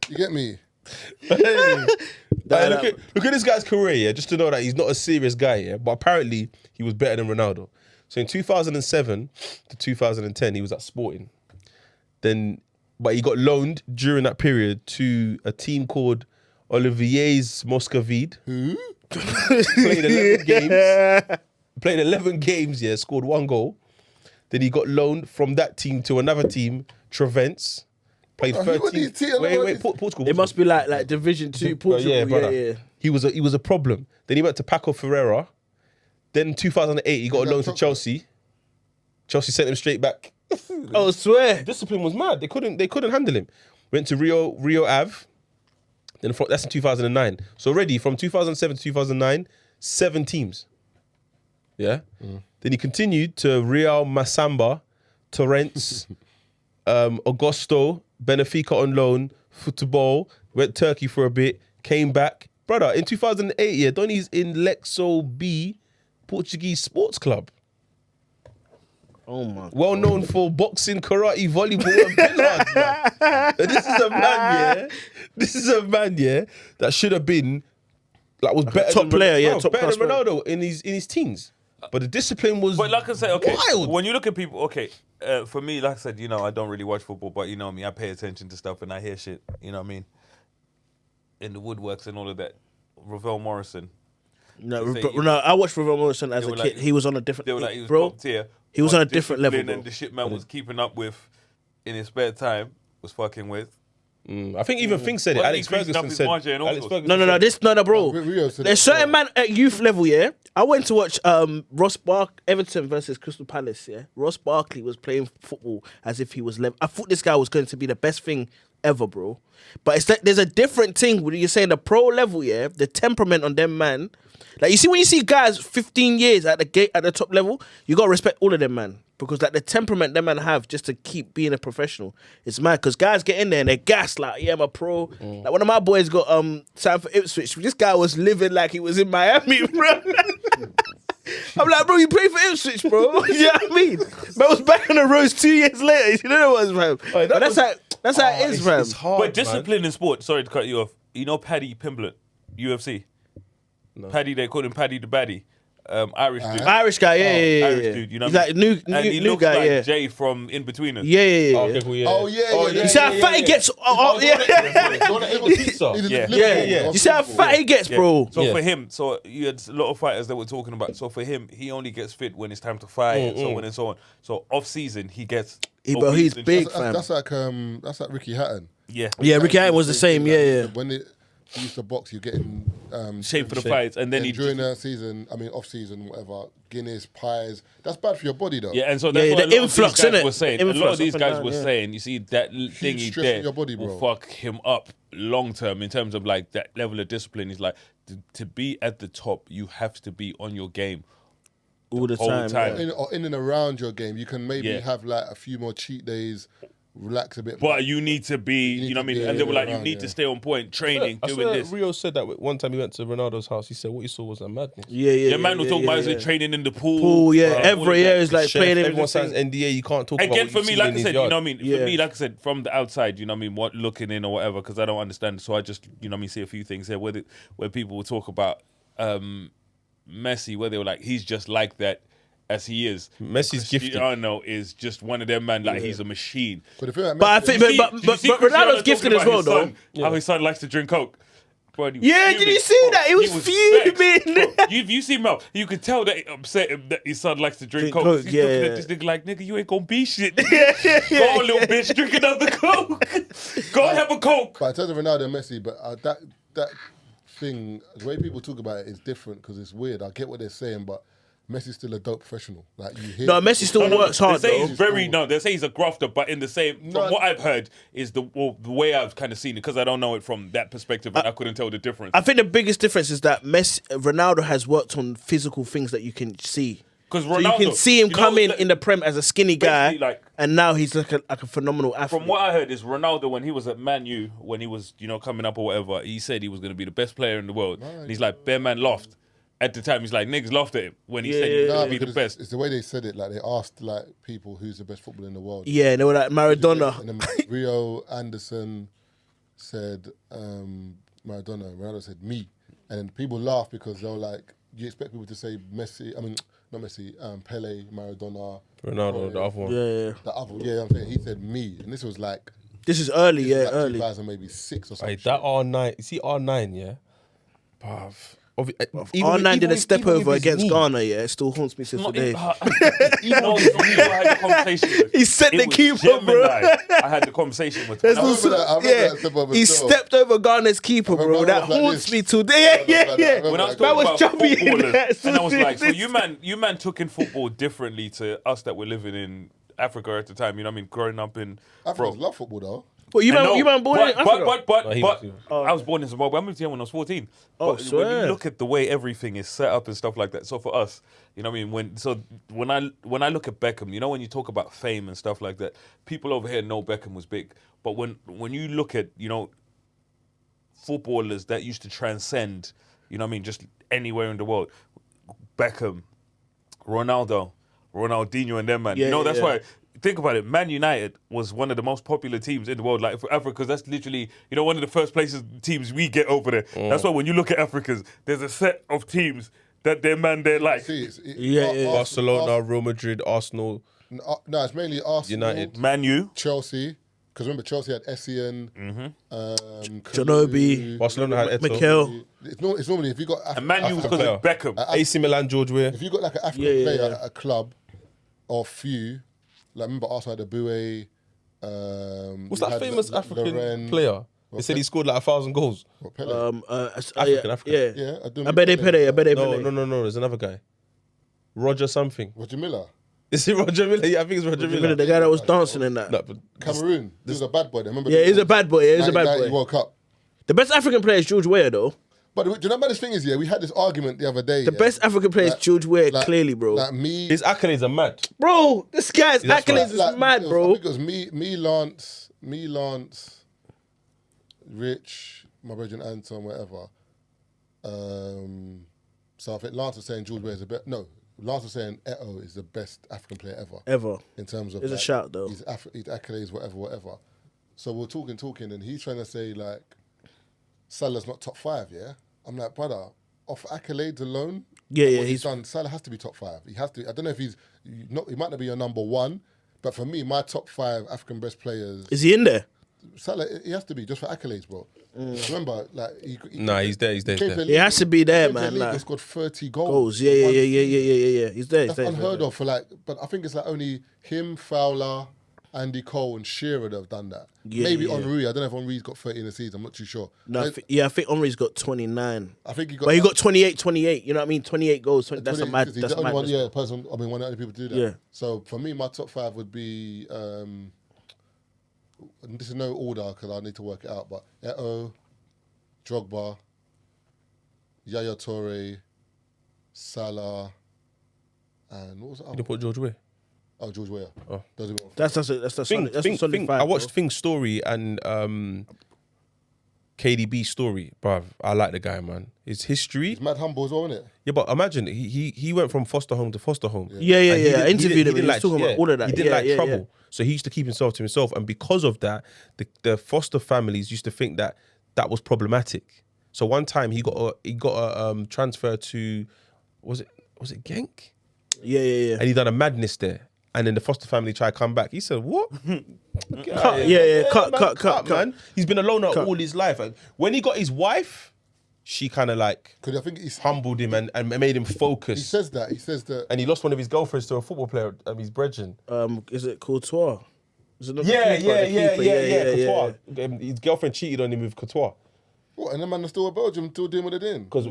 You get me? Look at this guy's career, yeah, just to know that he's not a serious guy, yeah. But apparently he was better than Ronaldo. So in 2007 to 2010, he was at Sporting. But he got loaned during that period to a team called Olivier's Moscovide. Who? Played 11 games, yeah, scored 1 goal. Then he got loaned from that team to another team, Trevence. Played 13. Wait, Portugal. It must be like Division 2 Portugal. Yeah, brother. Yeah. He was a problem. Then he went to Paco Ferreira. Then in 2008, he got a loan to Chelsea. Chelsea sent him straight back. Oh, swear. Discipline was mad. They couldn't handle him. Went to Rio Ave. Then that's in 2009. So already from 2007 to 2009, 7 teams. Yeah. Then he continued to Real Massamba, Torrents, Augusto, Benfica on loan, Football, went Turkey for a bit, came back. Brother, in 2008, yeah, Donny's in Lexo B, Portuguese sports club. Oh my. Well known for boxing, karate, volleyball, and billiards. Man. And this is a man, yeah. This is a man, yeah, that should have been was better top than player, yeah, bro, top better class than Ronaldo in his teens. But the discipline was. But like I said, okay, wild. when you look at people, okay, for me, like I said, I don't really watch football, but you know me, I pay attention to stuff and I hear shit, you know what I mean? In the woodworks and all of that. Ravel Morrison. No, They say I watched Ravel Morrison as They a were kid. like- He was on a different. They were like, he was bro. top tier. He was but on a different level, discipline bro. And the shit man was keeping up with in his spare time was fucking with. I think even Fink said it. Wasn't Alex he greasing up Ferguson his said. margin and all Alex sorts? Ferguson No, said- this no, bro. Rio said There's it, certain bro. man at youth level, yeah. I went to watch Ross Everton versus Crystal Palace, yeah. Ross Barkley was playing football as if he was I thought this guy was going to be the best thing ever, bro. But it's like there's a different thing when you're saying the pro level, yeah. The temperament on them, man. Like you see when you see guys 15 years at the top level, you gotta respect all of them, man. because like the temperament them man have just to keep being a professional, it's mad. Because guys get in there and they're gassed like, yeah, I'm a pro. Like one of my boys got signed for Ipswich. This guy was living like he was in Miami, bro. I'm like, bro, you play for Ipswich, bro. You know what I mean? But I was back on the roads 2 years later. You know what it was, fam? But that's how it is, fam. It's hard, But discipline in sport, sorry to cut you off. You know Paddy Pimblett, UFC? No. Paddy, they call him Paddy the Baddie. Irish dude. Irish guy, yeah. Irish dude, you know He's what I like mean? new And he new looks guy, like yeah. Jay from In Betweeners. Yeah. Okay, cool, yeah. Oh, yeah. You see how fat he gets? Yeah. You see how fat he gets, bro? So for him, so you had a lot of fighters that were talking about. So for him, he only gets fit when it's time to fight and so on and so on. So off season, he gets. Bro, he's big, fam. That's like Ricky Hatton. Yeah. Yeah, Ricky Hatton was the same. Yeah. When he used to box, you're getting Shape for the fights, and then he during the season, off season, whatever, Guinness, pies. That's bad for your body, though. Yeah, and so that's Yeah, what the a lot influx, of these guys innit? were saying. Influx A lot of these up and guys down, were yeah. saying, you see, that thingy stress there in your body, will bro. fuck him up long term in terms of like that level of discipline. He's like, to be at the top, you have to be on your game All the whole time. time. In and around your game, you can maybe Yeah. have like a few more cheat days, relax a bit. But you need to be, you know what I mean? And they were like, you around, need to yeah. stay on point, training, I doing swear this. Rio said that one time he went to Ronaldo's house. He said what he saw was a madness. Yeah. Yeah, man was talking about is training in the pool. Pool, yeah. all of Every that. year is like Chef, playing everyone everything. signs NDA. You can't talk Again, about for what me, you've like seen I in said, his you yard. know what I mean? Yeah. For me, like I said, from the outside, you know what I mean, what looking in or whatever, because I don't understand. So I just, you know what I mean, see a few things here where people will talk about Messi, where they were like, he's just like that as he is. Messi's gifted. Cristiano is just one of them, man, like he's a machine. But the thing like But I Messi- think, Did you but see Cristiano Ronaldo's talking gifted about as well, his though. son, how his son likes to drink Coke. Bro, he was Yeah, did fuming. you see that? He was vexed. fuming. Bro, you see Mel, you could tell that it upset him that his son likes to drink Drink Coke. Coke, He's yeah, looking yeah. at this nigga like, nigga, you ain't gonna be shit. Go on, little bitch, drink another Coke. Go and have a Coke. But in terms of Ronaldo and Messi, but that thing, the way people talk about it is different because it's weird. I get what they're saying, but Messi's still a dope professional. Like you hear, No, Messi still works hard, They say though. he's they say he's a grafter, but in the same, from what I've heard, is the way I've kind of seen it, because I don't know it from that perspective, and I couldn't tell the difference. I think the biggest difference is that Ronaldo has worked on physical things that you can see. Because So you can see him come in the Prem as a skinny guy, basically, like- and now he's like a phenomenal athlete. From what I heard is Ronaldo, when he was at Man U, when he was, coming up or whatever, he said he was going to be the best player in the world. And he's like, Bear Man laughed. At the time, he's like, niggas laughed at him when he said he was going to be the best. It's the way they said it. Like they asked like people who's the best footballer in the world. Yeah, and they were like Maradona. And then Rio Anderson said Maradona. Ronaldo said me. And then people laughed because they were like, you expect people to say Messi. I mean, not Messi. Pele, Maradona, Ronaldo, the other one. Yeah. the other. Yeah, I'm saying he said me, and this was like This is early, this was yeah, like early. 2000 maybe 6 or something. Like that R9, you see R9, yeah? Bruv. R9 did a step over against Ghana, yeah. It still haunts me since today. He set the keeper, bro. I had the conversation with him. I remember that step over He still. stepped over Ghana's keeper, bro. remember That I was like haunts this. me today. Yeah. When I was That talking was about jumping in footballers, that. and I was like, so you man took in football differently to us that were living in Africa at the time. You know what I mean? Growing up in... Africans love football though. Well, you I know, man born in Africa? But I was born in Zimbabwe. I moved here when I was 14. Oh, But when swear. you look at the way everything is set up and stuff like that, so for us, you know what I mean? When I look at Beckham, you know, when you talk about fame and stuff like that, people over here know Beckham was big. But when you look at, footballers that used to transcend, you know what I mean, just anywhere in the world, Beckham, Ronaldo, Ronaldinho and them, man. Yeah, That's yeah. why... Think about it. Man United was one of the most popular teams in the world, like for Africa, because that's literally, one of the first teams we get over there. That's why when you look at Africans, there's a set of teams that they're like. See, Barcelona, Real Madrid, Arsenal, No, it's mainly Arsenal, United. Man U. Chelsea. Because remember, Chelsea had Essien, Janobi, Barcelona had Eto'o. Mikel. It's normally if you got And Man U was because of Beckham. AC Milan, George Weah. if you got like an African player at a club or few, like remember Arsenal had the Boué. What's that famous African player? They said he scored like 1,000 goals. What, Pele? African. Yeah. Yeah, I bet they Pele. No, there's another guy. Roger something. Roger Miller. Is it Roger Miller? Yeah, I think it's Roger Miller. The guy that was dancing in that. No, but Cameroon. He was a bad boy. Remember? Yeah, he's a bad boy. Yeah, he's a bad He boy. woke up. The best African player is George Weah, though. But do you know what this thing is? Yeah, we had this argument the other day. The best African player is George Weah, clearly, bro. Like me, His accolades are mad. Bro, this guy's accolades is mad, I bro. think it was me, Lance, Rich, my brother Anton, whatever. So I think Lance was saying George Weah is the best. No, Lance was saying Eto'o is the best African player ever. Ever. In terms of It's a shout, though. His accolades, whatever. So we're talking, and he's trying to say like Salah's not top 5. Yeah, I'm like, brother, off accolades alone. Yeah, what he's done. Salah has to be top 5. He has to. I don't know if he might not be your number 1, but for me, my top 5 African best players. Is he in there? Salah, he has to be just for accolades, bro. Remember, like He's there. He's there. He has to be there, man. He Like, scored 30 goals. Yeah. He's there. That's unheard of for like. But I think it's like only him, Fowler, Andy Cole, and Shearer that have done that. Maybe Henry. I don't know if Henry's got 30 in the season. I'm not too sure. No, I think Henry's got 29. I think he got. But he got 28. You know what I mean? 28 goals. That's a 28, mad. he's That's the only mad. one. Yeah, person. I mean, one of the only people to do that. Yeah. So for me, my top 5 would be. This is no order because I need to work it out. But Eto'o, Drogba, Yaya Toure, Salah, and what was it? You put George Weah. Oh, George Weah. Oh. That's a solid 5. I watched Thing's story and KDB's story, bruv. I like the guy, man. His history. He's mad humble as well, isn't it? Yeah, but imagine he went from foster home to foster home. Yeah. I interviewed him. He was talking yeah, about all of that. He didn't like trouble, Yeah. so he used to keep himself to himself, and because of that, the foster families used to think that was problematic. So one time he got a transfer to, was it Genk? Yeah. And he done a madness there. And then the foster family tried to come back. He said, "What? Cut, man. He's been a loner all his life. And when he got his wife, she kind of like Because I think he's humbled him and made him focus. He says that. And he lost one of his girlfriends to a football player, his brethren. Is it Courtois? Is it not the Yeah. keeper? Couture. His girlfriend cheated on him with Couture. What? And the man is still at Belgium, still doing what they're doing. Because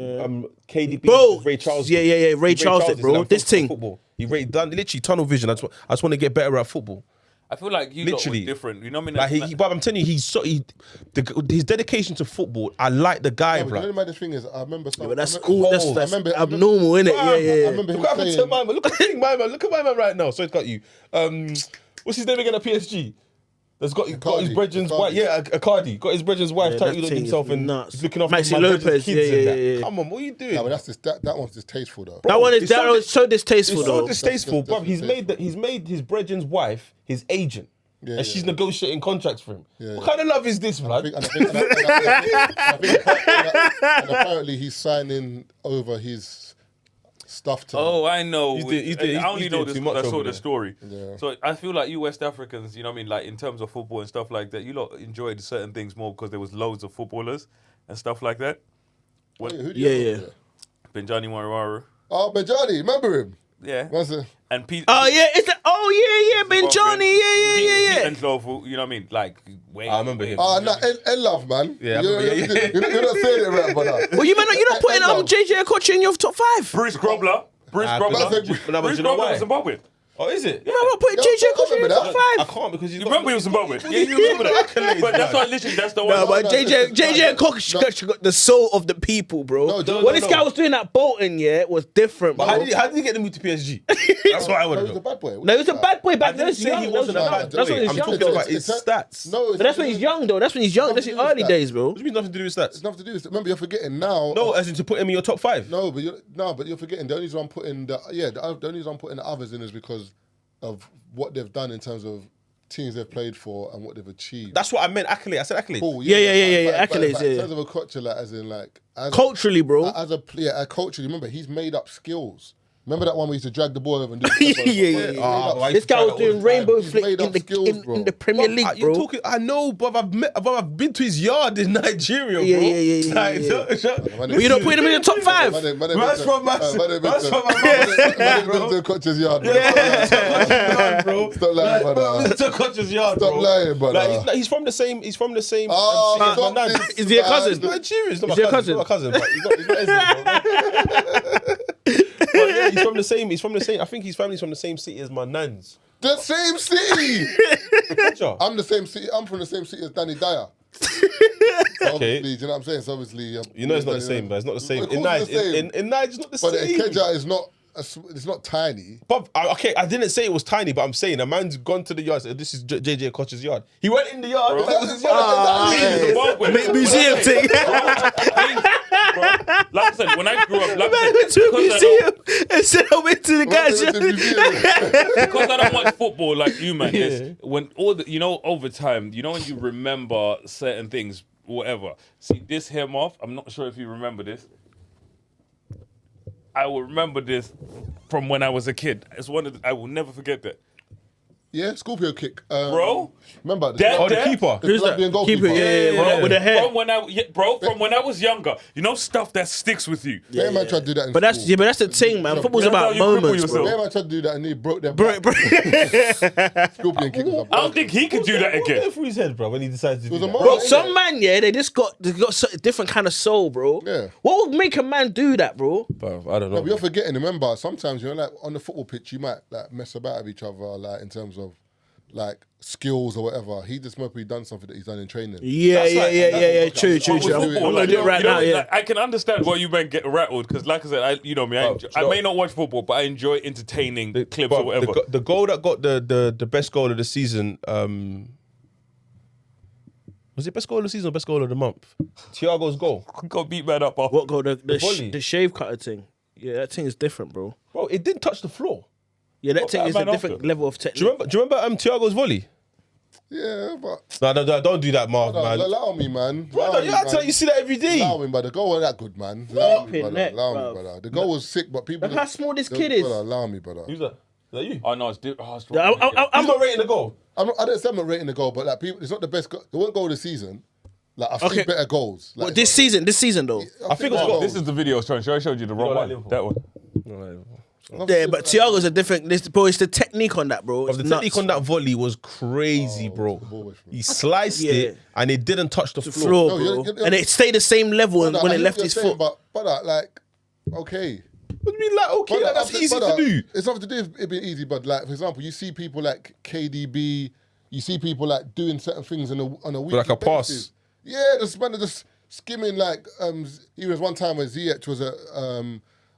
KDB, Bro, Ray Charles. yeah, Ray Charles did, bro. This thing. Football. He done literally tunnel vision. I just want to get better at football. I feel like you literally different. You know what I mean? Like but I'm telling you, his dedication to football. I like the guy, Yeah, bro. but the thing is, I remember. But that's cool. That's abnormal, innit? I Yeah. remember him Look at saying. my man. Look at my man. Look at my man right now. So it's got you. What's his name again at PSG? That's got his brethren's wife. Yeah, Icardi. Got his brethren's wife tattooed on himself and nuts. he's looking after Maxi my Lopez. kids and that. Yeah. Come on, what are you doing? No, but that's just, that one's distasteful though. That one is It's so distasteful, It's so though. distasteful, That's bruv. He's made his brethren's wife his agent. Yeah, And she's negotiating contracts for him. Yeah, What kind of love is this, man? And apparently he's signing over his stuff to. Oh, I know. He's I only he's know doing this too much because I saw over the there. story. Yeah. So I feel like you West Africans, you know what I mean, like in terms of football and stuff like that, you lot enjoyed certain things more because there was loads of footballers and stuff like that. Who do you Yeah. know? Benjani Mararu. Oh, Benjani, remember him? Yeah. What's it? And Pete. Oh yeah, Ben Johnny, yeah. And Clover, you know what I mean? Like, way. I remember him. Oh, no, and love, man. Yeah, I you're remember, you're not saying it right, brother. Well, you're not putting JJ Okocha in your top 5. Bruce Grobler. Bruce Ah, Grobler. but- but Bruce you know Grobler why? was Zimbabwe. Oh, is it? You're not putting Yeah, JJ I Okocha in your remember top that. 5. I can't because he's You remember he was Zimbabwe? Yeah, you remember that. But that's why, literally, that's the one. No, but no, JJ Okocha got the soul of the people, bro. No, What this guy was doing at Bolton, was different, bro. How did he get the move to PSG? That's what I No, want he to was a know. bad boy. No, he was a bad boy I back then. didn't say he wasn't a bad That's when boy. he's I'm young, talking though. about his stats. No, But that's when he's young, though. That's when he's young. That's his early days, bro. Which means nothing to do with stats. It's nothing to do with it. Remember, you're forgetting now. No, as in to put him in your top 5. No, but you're forgetting. The only reason I'm putting the only reason I'm putting the others in is because of what they've done in terms of teams they've played for and what they've achieved. That's what I meant. Accolade. I said accolade. Cool, Yeah. but Accolades, in yeah. terms of a culture, like, as in like Culturally, bro. as a player, culturally, remember he's made up skills. Remember that one where he used to drag the ball over and do Yeah. This guy was doing rainbow He's flick made up skills, in the Premier League, You're bro. talking. I know, but I've been to his yard in Nigeria, bro. Yeah. But you're not putting him in your top 5. That's from my coach's yard, bro. Stop lying, brother. Mr. Koch's yard, bro. Stop lying, brother. Like, he's from the same. He's from the same. Oh, city as stop my nan. this, Is he a man. cousin? Nigeria. He's not Is my he a cousin. He's not my cousin, but he's not his, bro. But yeah, he's from the same. He's from the same. I think his family's from the same city as my nan's. The same city. Kocha. I'm the same city. I'm from the same city as Danny Dyer. So obviously, do you know what I'm saying? So obviously, You know it's not the same, but it's not the same. Of In course it's the same. Niger, it's not the But the same. Ikeja is not. It's not tiny. But okay, I didn't say it was tiny, but I'm saying a man's gone to the yard. Said, this is JJ Koch's yard. He went in the yard. That was his yard. Museum thing. Like I said, when I grew up, like Man I went said, to a museum and said I went to the guy's Welcome to the museum. because I don't watch football like you, man. It's when all the, over time, when you remember certain things, whatever. See, this him off. I'm not sure if you remember this. I will remember this from when I was a kid. It's I will never forget that. Yeah, Scorpio kick. Bro? Remember? The keeper. The Colombian goalkeeper. Keeper, yeah, Bro, with the hair. From when I was younger, stuff that sticks with you. Yeah, man tried to do that in But that's school. the thing, man. Football's That's about how you cripple moments, yourself. bro. Yeah, man tried to do that and he broke their Bro, back. Scorpion kick was I don't think he could do that What again. went through his head, bro, when he decided to do was a that? moment. Bro, some man, they got a different kind of soul, bro. Yeah. What would make a man do that, bro? Bro, I don't know. No, but you're forgetting. Remember, sometimes like on the football pitch, you might like mess about with each other, like in terms of like skills or whatever. He just might be done something that he's done in training. Yeah. True. With I'm football, gonna like, do it right now, yeah. like, I can understand why you men get rattled because, like I said, I may not watch football, but I enjoy entertaining clips But or whatever. The goal that got the best goal of the season, was it best goal of the season or best goal of the month? Thiago's goal. Got beat man up. What go the volley. the shave cutter thing? Yeah, that thing is different, bro. Bro, it didn't touch the floor. Yeah, that thing that is a man different after? level of technique. Do you remember Thiago's volley? Yeah, but No, don't do that, Marv, no, man. allow me, man. Brother, you see that every day. Allow me, brother. The goal wasn't that good, man. Allow me, Flipping brother. neck, Allow me, bruv. brother. The goal was sick, but people. Look how small this kid is. Brother, allow me, brother. Who's that? Is that you? Oh no, it's different. I'm not rating the goal. I didn't say I'm not rating the goal, but like people, it's not the best. It wasn't goal of the season. Like I've Okay. seen better goals. Like, What, this season though? I think it's got- This is the video I was trying to show. I showed you the wrong like one. Liverpool. That one. Yeah, but Thiago's a different. Bro, it's the technique on that, bro. It's The nuts. technique on that volley was crazy, bro. ball away from He sliced Yeah. it and it didn't touch the The floor. floor, No, bro, you're- and it stayed the same level Brother, when I it hear left what his you're foot. saying, but like, okay. What do you mean, like, okay, Brother, that's easy brother, to do. It's nothing to do with it being easy, but like, for example, you see people like KDB, you see people like doing certain things on a weekly like a pass. basis. Yeah, just man, just skimming like he was one time when Ziyech was at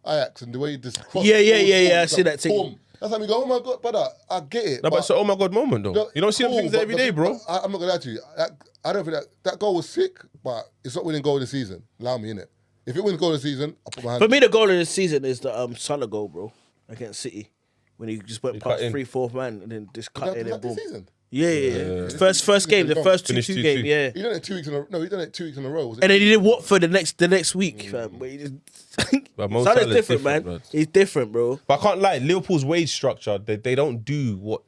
Ajax and the way he just crossed Yeah. boom, I see that thing. boom. That's how we go. Oh my god, brother, I get it. No, but it's an oh my god moment though. You don't see them cool, things but every day, bro. I'm not gonna lie to you. I don't think that goal was sick, but it's not winning goal of the season. Allow me, innit? If it wins goal of the season, I'll put my hand. For me, the goal of the season is the Salah goal, bro, against City, when he just went cut past in. 3/4 man and then just cut That- in that and boom. this season. Yeah. First game, the first Finished 2-2 2-2. game, yeah. He done it 2 weeks in a no. He done it 2 weeks in a row. Was it? And then he did Watford the next week, fam. But he just But Mo Salah's Salah's different, man. different, bro. He's different, bro. But I can't lie, Liverpool's wage structure, they don't do what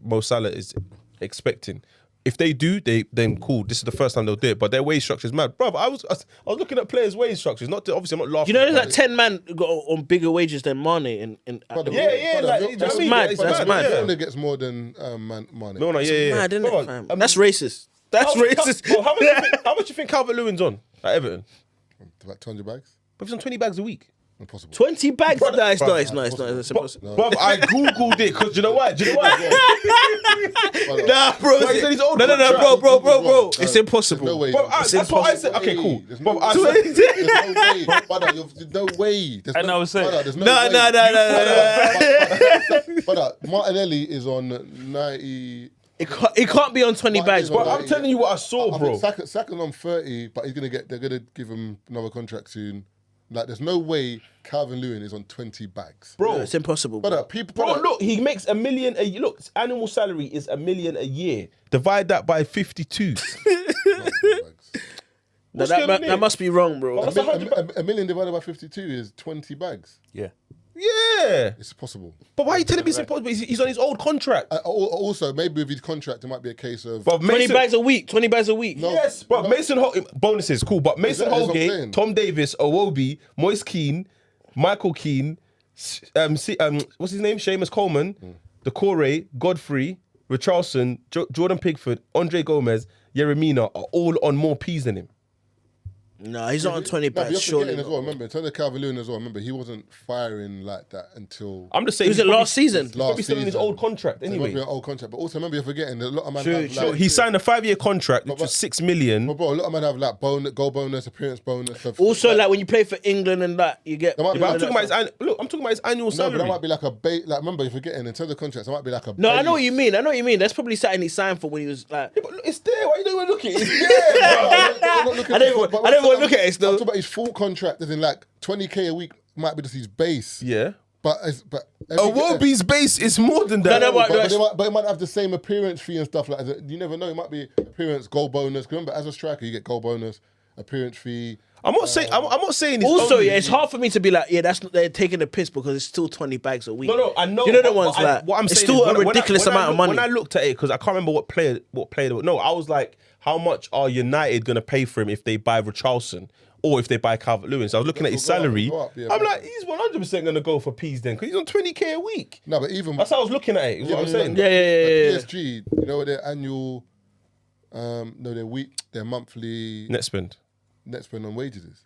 Mo Salah is expecting. If they do, then cool. This is the first time they'll do it. But their wage structure is mad, bro. I was looking at players' wage structures. Obviously, I'm not laughing. You know, there's at like 10 man got on bigger wages than Mane in Brother, Yeah, brother, like, no- that's brother, mad, brother, that's brother, mad. Milner gets more than Mane. No, yeah, yeah. mad, isn't Bro, it, fam? That's racist. That's How racist. much you think Calvert Lewin's on at Everton? About 200 bags. But he's on 20 bags a week. Impossible. 20 bags? Brother, No, it's brother, not. It's not. It's not. It's impossible. Bro, I googled it because you know why? Do you know why? Nah, bro. Bro, he said he's old No, contract. bro. It's There's impossible. no way. Bro, There's that's what I said. no Okay, way. cool. There's Bro, no I way. said- There's no way. Brother, there's no way. There's And no, I was saying- brother, there's no No. way. Brother, Martinelli is on 90. It can't be on 20 bags, Bro, bro. I'm telling you what I saw, I bro. think Saka's on 30, but they're gonna give him another contract soon. Like, there's no way Calvin Lewin is on 20 bags. Bro, It's impossible, Brother, bro. people. Bro, brother, look, he makes $1 million a year. Look, his annual salary is $1 million a year. Divide that by 52. No, What's going on that here? must be wrong, bro. That's a million divided by 52 is 20 bags. Yeah. Yeah. It's possible. But why are you telling me it's impossible? He's on his old contract. Also, maybe with his contract, it might be a case of. But 20 Mason, bags a week. 20 bags a week. No. yes, but No. Mason bonuses, cool. But Mason That's what I'm Holgate, saying. Tom Davis, Owobi, Moise Keane, Michael Keane, what's his name? Seamus Coleman, Decore, Godfrey, Richarlison, Jordan Pickford, Andre Gomez, Yeremina are all on more P's than him. No, he's not on 20 No, but bags. you're Surely. forgetting as well. Remember, in terms of Calvert-Lewin as well. Remember, he wasn't firing like that until I'm just saying. Was it last season? last Probably still in his season. old contract So it must anyway. be an old contract. But also remember, you're forgetting that a lot of men True, have true. like, He signed a 5-year contract, which But- was $6 million. But bro, a lot of men have like goal bonus, appearance bonus. So Also, like when you play for England and that, you get. There might be But I'm like- talking about I'm talking about his annual no, but salary. that might be like a bait. Like remember, you're forgetting in terms of contracts, there might be like a. No, I base. know what you mean. I know what you mean. That's probably something he signed for when he was like. But look, it's there. Why you don't even look at it? It's I don't even want to look at it I'm still. talking about his full contract, as in like 20K a week might be just his base. Yeah. But A Wobie's base is more than that. No, but it might have the same appearance fee and stuff like that. You never know. It might be appearance, goal bonus. 'Cause remember, as a striker, you get goal bonus, appearance fee. I'm not saying. I'm not saying. It's Also, only- yeah, it's hard for me to be like, yeah, that's not, they're taking the piss because it's still 20 bags a week. No, I know. You know the but ones like what I'm it's saying still is a ridiculous amount of money. When I looked at it, because I can't remember what player. No, I was like, how much are United going to pay for him if they buy Richarlison or if they buy Calvert-Lewin? So I was looking at his It'll go up, salary. it'll go up, yeah, I'm but- like, he's 100% going to go for P's then because he's on 20K a week. No, but even That's how I was looking at it. Is what I'm saying. Yeah. PSG, you know their annual, their monthly Net spend. net spend on wages is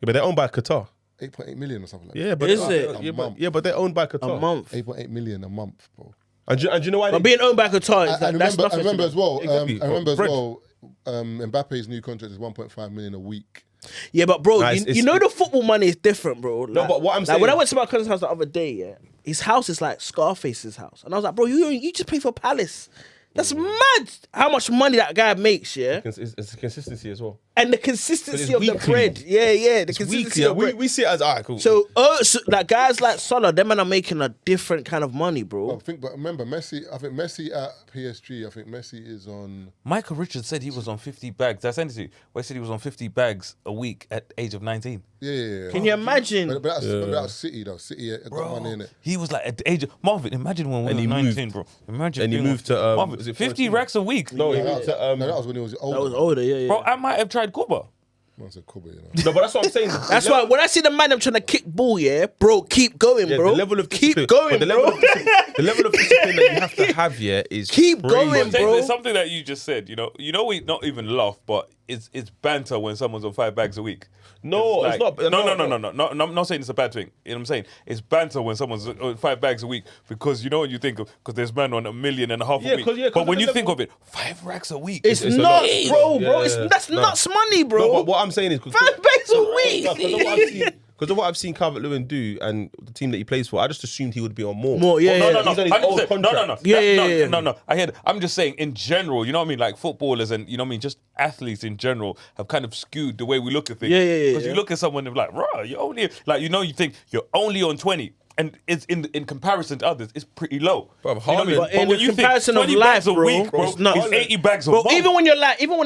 Yeah, but they're owned by Qatar. 8.8 million or something like that. Yeah, but Is they're- it? Yeah, but they're owned by Qatar. A month. 8.8 million a month, bro. And do you know why? But being owned by Qatar, is And that's nothing. I remember to as them. well. Exactly. I remember as Bread. well. Mbappe's new contract is 1.5 million a week. Yeah, but bro, Nah, you, it's- you know the football money is different, bro. Like, but what I'm like saying- when I went to my cousin's house the other day, yeah, his house is like Scarface's house, and I was like, bro, you just pay for Palace. That's mad. How much money that guy makes, yeah, It's a consistency as well. and the consistency of But it's the weekly. bread, yeah, the It's consistency weekly. of bread. We see it as alright, cool. So like guys like Salah, them men are making a different kind of money, bro. But remember, Messi. I think Messi at PSG. I think Messi is on. Michael Richards said he was on 50 bags. I sent it to you. Where he said he was on 50 bags a week at age of 19. Yeah. Can you imagine? But that's City though. City got money in it. He was like at the age of Marvin. Imagine when we And were he 19, moved. bro. Imagine. And he being moved on- to, Marvin, was it 50 14? racks a week. No, he No, moved to. that was when he was older. That was older, yeah. Bro, I might have tried Cuba. I said Kuba, you know. No, but that's what I'm saying. That's why when I see the man I'm trying to kick ball, yeah, bro, keep going, Yeah, bro. the level of keep discipline- going, but the bro. level of the level of discipline that you have to have here is Keep crazy. going, bro. There's something that you just said, you know, we not even laugh, but it's banter when someone's on 5 bags a week. No, it's not. No. I'm not saying it's a bad thing. You know what I'm saying? It's banter when someone's on 5 bags a week because you know what you think of, because there's man on $1.5 million a Yeah, week. 'cause But when of you the think level- of it, 5 racks a week. It's a nuts, lot. bro. Yeah, That's no. nuts money, bro. No, but what I'm saying is 5 bags a week. because of what I've seen Calvert-Lewin do and the team that he plays for, I just assumed he would be on more. More, yeah, No. He's on his old 100%. contract. Yeah. No. I hear that. I'm just saying, in general, you know what I mean? Like footballers and, you know what I mean? Just athletes in general have kind of skewed the way we look at things. Yeah. Because you look at someone and like, rah, you're only, like, you know, you think you're only on 20. And it's in comparison to others, it's pretty low. Bro, You know what I mean? But in when the you think comparison of 20 life, bags a bro, week, bro, it's nuts. it's 80 bags a Bro, month. even when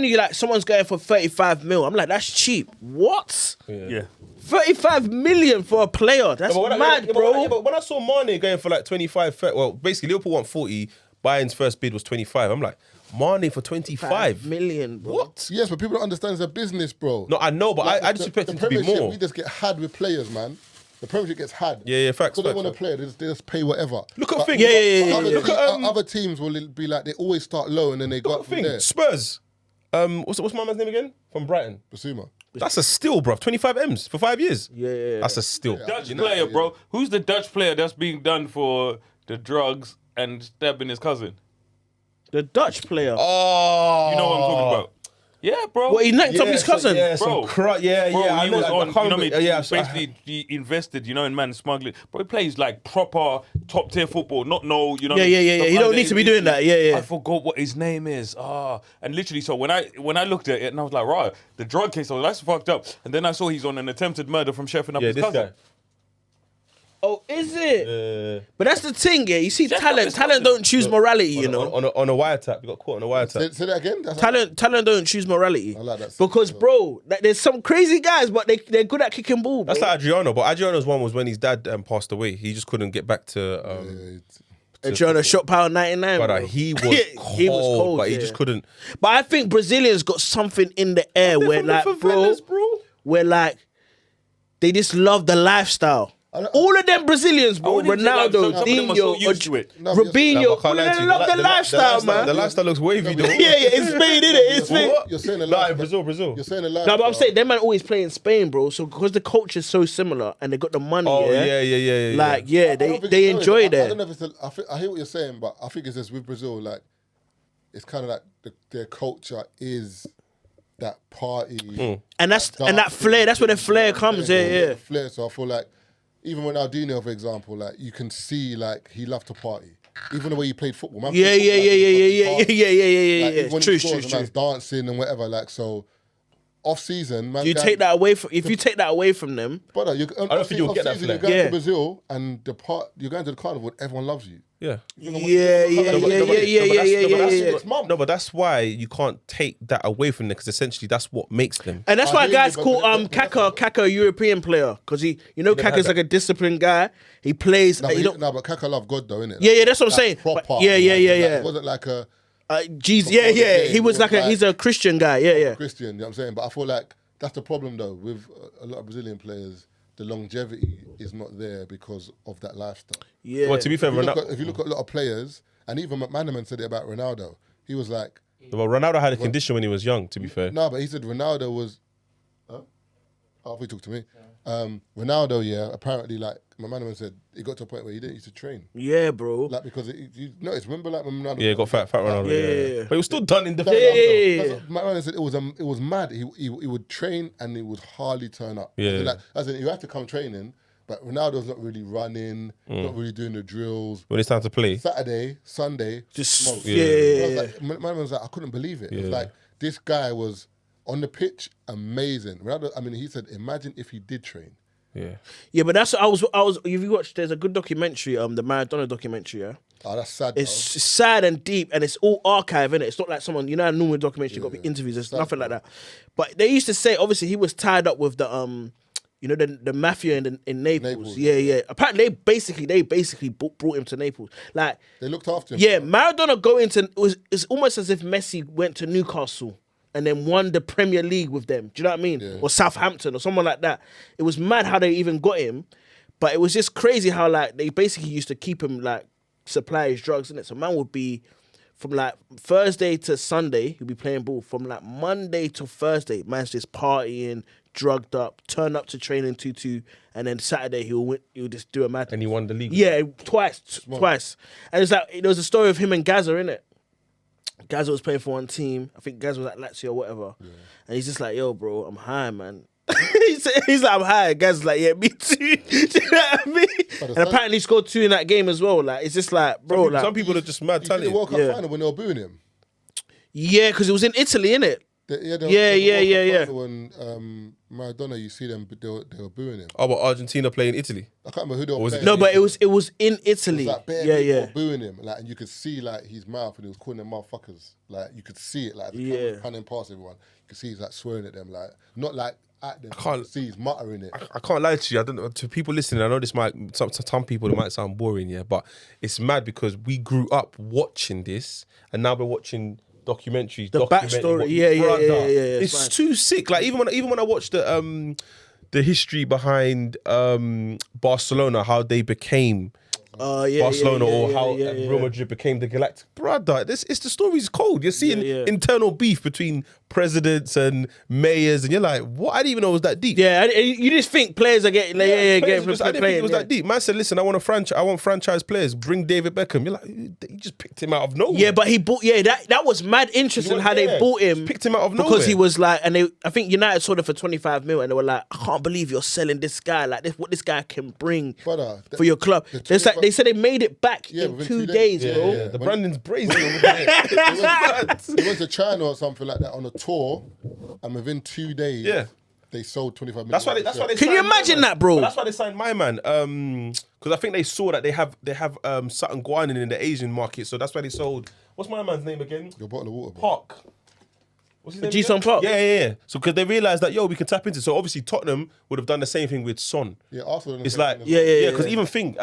you're like, someone's going for 35 mil, I'm like, that's cheap. What? Yeah. 35 million for a player? That's mad, bro. But when I saw Mane going for like 25, 30, well, basically Liverpool want 40. Bayern's first bid was 25. I'm like, Mane for 25 5 million, bro. What? Yes, but people don't understand it's a business, bro. No, I know, but I just expect the him to be Premiership, more. we just get had with players, man. The Premiership gets had. Yeah, facts, So they facts, want to facts. play, they just pay whatever. Look at But thing. Yeah. Other teams will be like, they always start low and then they go up from Thing. there. Spurs. What's my man's name again? From Brighton. Basuma. That's a steal, bruv. 25 M's for 5 years. Yeah. That's a steal. Dutch player, bro. Who's the Dutch player that's being done for the drugs and stabbing his cousin? The Dutch player. Oh. You know what I'm talking about? Yeah, bro. What, he knocked up his cousin? Yeah, Bro. bro, Bro, I he know, was I on, can't you know what I remember- mean? yeah, Basically, he invested, you know, in man smuggling. Bro, he plays like proper top tier football, not no, you know. Yeah. He don't need to be doing that. Yeah. I forgot what his name is. And literally, so when I looked at it and I was like, right, the drug case, I was like, that's fucked up. And then I saw he's on an attempted murder from chefing up Yeah, his this cousin. guy. Oh, is it? Uh, But that's the thing, yeah. You see, Just talent not his don't choose morality, you know. on a wiretap. You got caught on a wiretap. Say that again? That's Talent don't choose morality. I like that. Because, bro, like, there's some crazy guys, but they're good at kicking ball. Bro. That's like Adriano, but Adriano's one was when his dad passed away. He just couldn't get back to. Adriano shot power 99. But bro. he was cold, He was cold, but he yeah. just couldn't. But I think Brazilians got something in the air where, from the like, favelas, bro. where like they just love the lifestyle. All of them Brazilians, bro. Ronaldo, some of them are so Dinho, used to it. No, but Robinho. Nah, but I can't All of lie to them you. love the lifestyle, man. The lifestyle looks wavy, though. Yeah, it's Spain, innit? It's Spain. You're saying a Nah, lot. in Brazil. You're saying a lot. No, but I'm saying them man always play in Spain, bro. So because the culture's so similar and they got the money, Oh, yeah, yeah. like yeah, I don't think they it's enjoy I there. don't know if it's. I hear what you're saying, but I think it's just with Brazil, like it's kind of like their culture is that party, And that flair. That's where the flair comes. Yeah. Flair. So I feel like even when Ronaldo, for example, like you can see like he loved to party. Even the way he played football, man. Yeah. Like, It's when true, he scores, true. man's dancing and whatever. Like so, off season, man. You take that away from if you take that away from them. Brother, I don't think you'll get that You're flair. going Yeah. to Brazil and you're going to the carnival. Everyone loves you. Yeah. Yeah. No, but that's why you can't take that away from them because essentially that's what makes them. And that's I why hear guys you, call but- Kaka a European player because Kaka's like a disciplined guy. He plays. No, but Kaka love God though, innit? Yeah, that's what I'm saying. Proper. But- yeah. It wasn't like a Jesus, yeah. He was like he's a Christian guy. Yeah. Christian, you know what I'm saying? But I feel like that's the problem though with a lot of Brazilian players. The longevity is not there because of that lifestyle. Yeah. Well, to be fair, If you look at a lot of players, and even McManaman said it about Ronaldo, he was like, Ronaldo had a condition when he was young, to be fair. no, but he said Ronaldo was. Huh? Oh, if he talked to me. Ronaldo, yeah, apparently, like McManaman said, it got to a point where he didn't used to train. Yeah, bro. Like, because you notice, remember, like, when Ronaldo. Yeah, he got fat Ronaldo. Yeah. But he was still done in the Yeah. McManaman said it was mad. He would train and he would hardly turn up. Yeah. As in, you have to come training, but Ronaldo's not really running, not really doing the drills. When it's time to play. Saturday, Sunday, Just smoke. yeah. I was like, McManaman was like, I couldn't believe it. It was Yeah. like, this guy was on the pitch, amazing. Ronaldo, I mean, he said, imagine if he did train. Yeah. Yeah, but that's I was. If you watch, there's a good documentary, the Maradona documentary. Yeah, Oh, that's sad. it's sad and deep, and it's all archive, innit? It's not like someone a normal documentary. You got interviews. There's nothing like that. But they used to say, obviously, he was tied up with the the mafia in Naples. Yeah. Apparently, they basically brought him to Naples. Like They looked after him. yeah, Maradona going to it's almost as if Messi went to Newcastle and then won the Premier League with them. Do you know what I mean? Yeah. Or Southampton or someone like that. It was mad how they even got him, but it was just crazy how like they basically used to keep him like supply his drugs in it. So man would be from like Thursday to Sunday, he'd be playing ball. From like Monday to Thursday, man's just partying, drugged up, turn up to training 2-2, and then Saturday he'll just do a mad. And he won the league. Yeah, twice. And it's like there was a story of him and Gaza in it. Gaza was playing for one team. I think Gaza was at Lazio or whatever. Yeah. And he's just like, yo, bro, I'm high, man. he's like, I'm high. Gaza's like, yeah, me too. Do you know what I mean? And apparently he scored 2 in that game as well. Like, it's just like, bro. Some people are just mad You see the talented. World Cup final when they were booing him? Yeah, because it was in Italy, innit? Yeah. When Maradona, you see them, they were booing him. Oh, but Argentina playing Italy. I can't remember who they were was playing. it- No, but it was in It Italy. was like bare Yeah. people were booing him, like, and you could see like his mouth, and he was calling them motherfuckers. Like you could see it, like the camera was panning past everyone. You could see he's like swearing at them, like not like at them. can't- You could see he's muttering it. I can't lie to you. I don't know. To people listening, I know this might to some people it might sound boring, yeah, but it's mad because we grew up watching this, and now we're watching documentaries. The backstory, yeah. It's fine. too sick. Like even when I watched the history behind Barcelona, how they became Barcelona, or how Real Madrid became the Galactic. Brother, the story's cold. You're seeing internal beef between presidents and mayors, and you're like, what? I didn't even know it was that deep. Yeah, you just think players are getting, I getting didn't think it was that deep. Man said, listen, I want franchise players. Bring David Beckham. You're like, you just picked him out of nowhere. Yeah, but he bought. Yeah, that was mad interesting how they bought him. Picked him out of nowhere because he was like, and I think United sold it for 25 mil, and they were like, I can't believe you're selling this guy. Like this, what this guy can bring for your club. They said they made it back in within 2 2 days, days. bro. Yeah, the branding's brazen over there. They went to China or something like that on a tour, and within 2 days, they sold 25 million. That's why they. Can you signed my imagine man. that, bro? But that's why they signed my man. Because I think they saw that they have something going on in the Asian market, so that's why they sold. What's my man's name again? Your bottle of water, bro. Park. What's his name? Ji-sung again? Park. Yeah. So because they realized that we can tap into. So obviously Tottenham would have done the same thing with Son. Yeah, Arsenal. done the It's same like thing as well. Because even think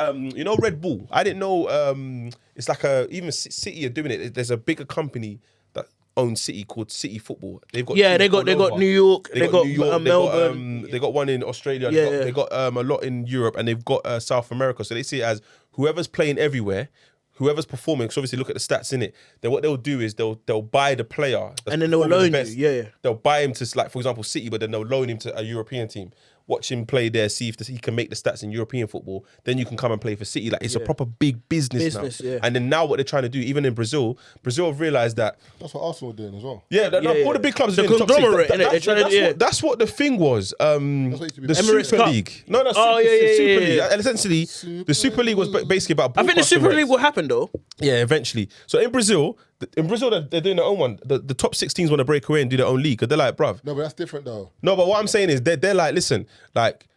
Red Bull. I didn't know. It's like even City are doing it. There's a bigger company that own city called City Football. They've got Yeah, teams they got all over. New York, They they got got New York, Melbourne. they got one in Australia. Yeah, They got a lot in Europe, and they've got South America. So they see it as whoever's playing everywhere, whoever's performing. So obviously, look at the stats in it. Then what they'll do is they'll buy the player, that's And then they'll performing the loan you, yeah. They'll buy him to, like, for example, City, but then they'll loan him to a European team. Watch him play there, see if he can make the stats in European football. Then you can come and play for City. Like, it's a proper big business now. Yeah. And then now what they're trying to do, even in Brazil have realised that. That's what Arsenal are doing as well. Yeah, all the big clubs The are doing conglomerate, top innit? six. They're trying to- That's what the thing was. That's what used to be The Emirates Super Cup. League. No, Oh, yeah, Super yeah, League. yeah. And essentially, the Super League was basically about. I think the broadcasting Super League rights. will happen though. Yeah, eventually. So in Brazil, they're doing their own one. The top 6 teams want to break away and do their own league because they're like, bruv. No, but that's different though. No, but what I'm saying is they're like, listen, like,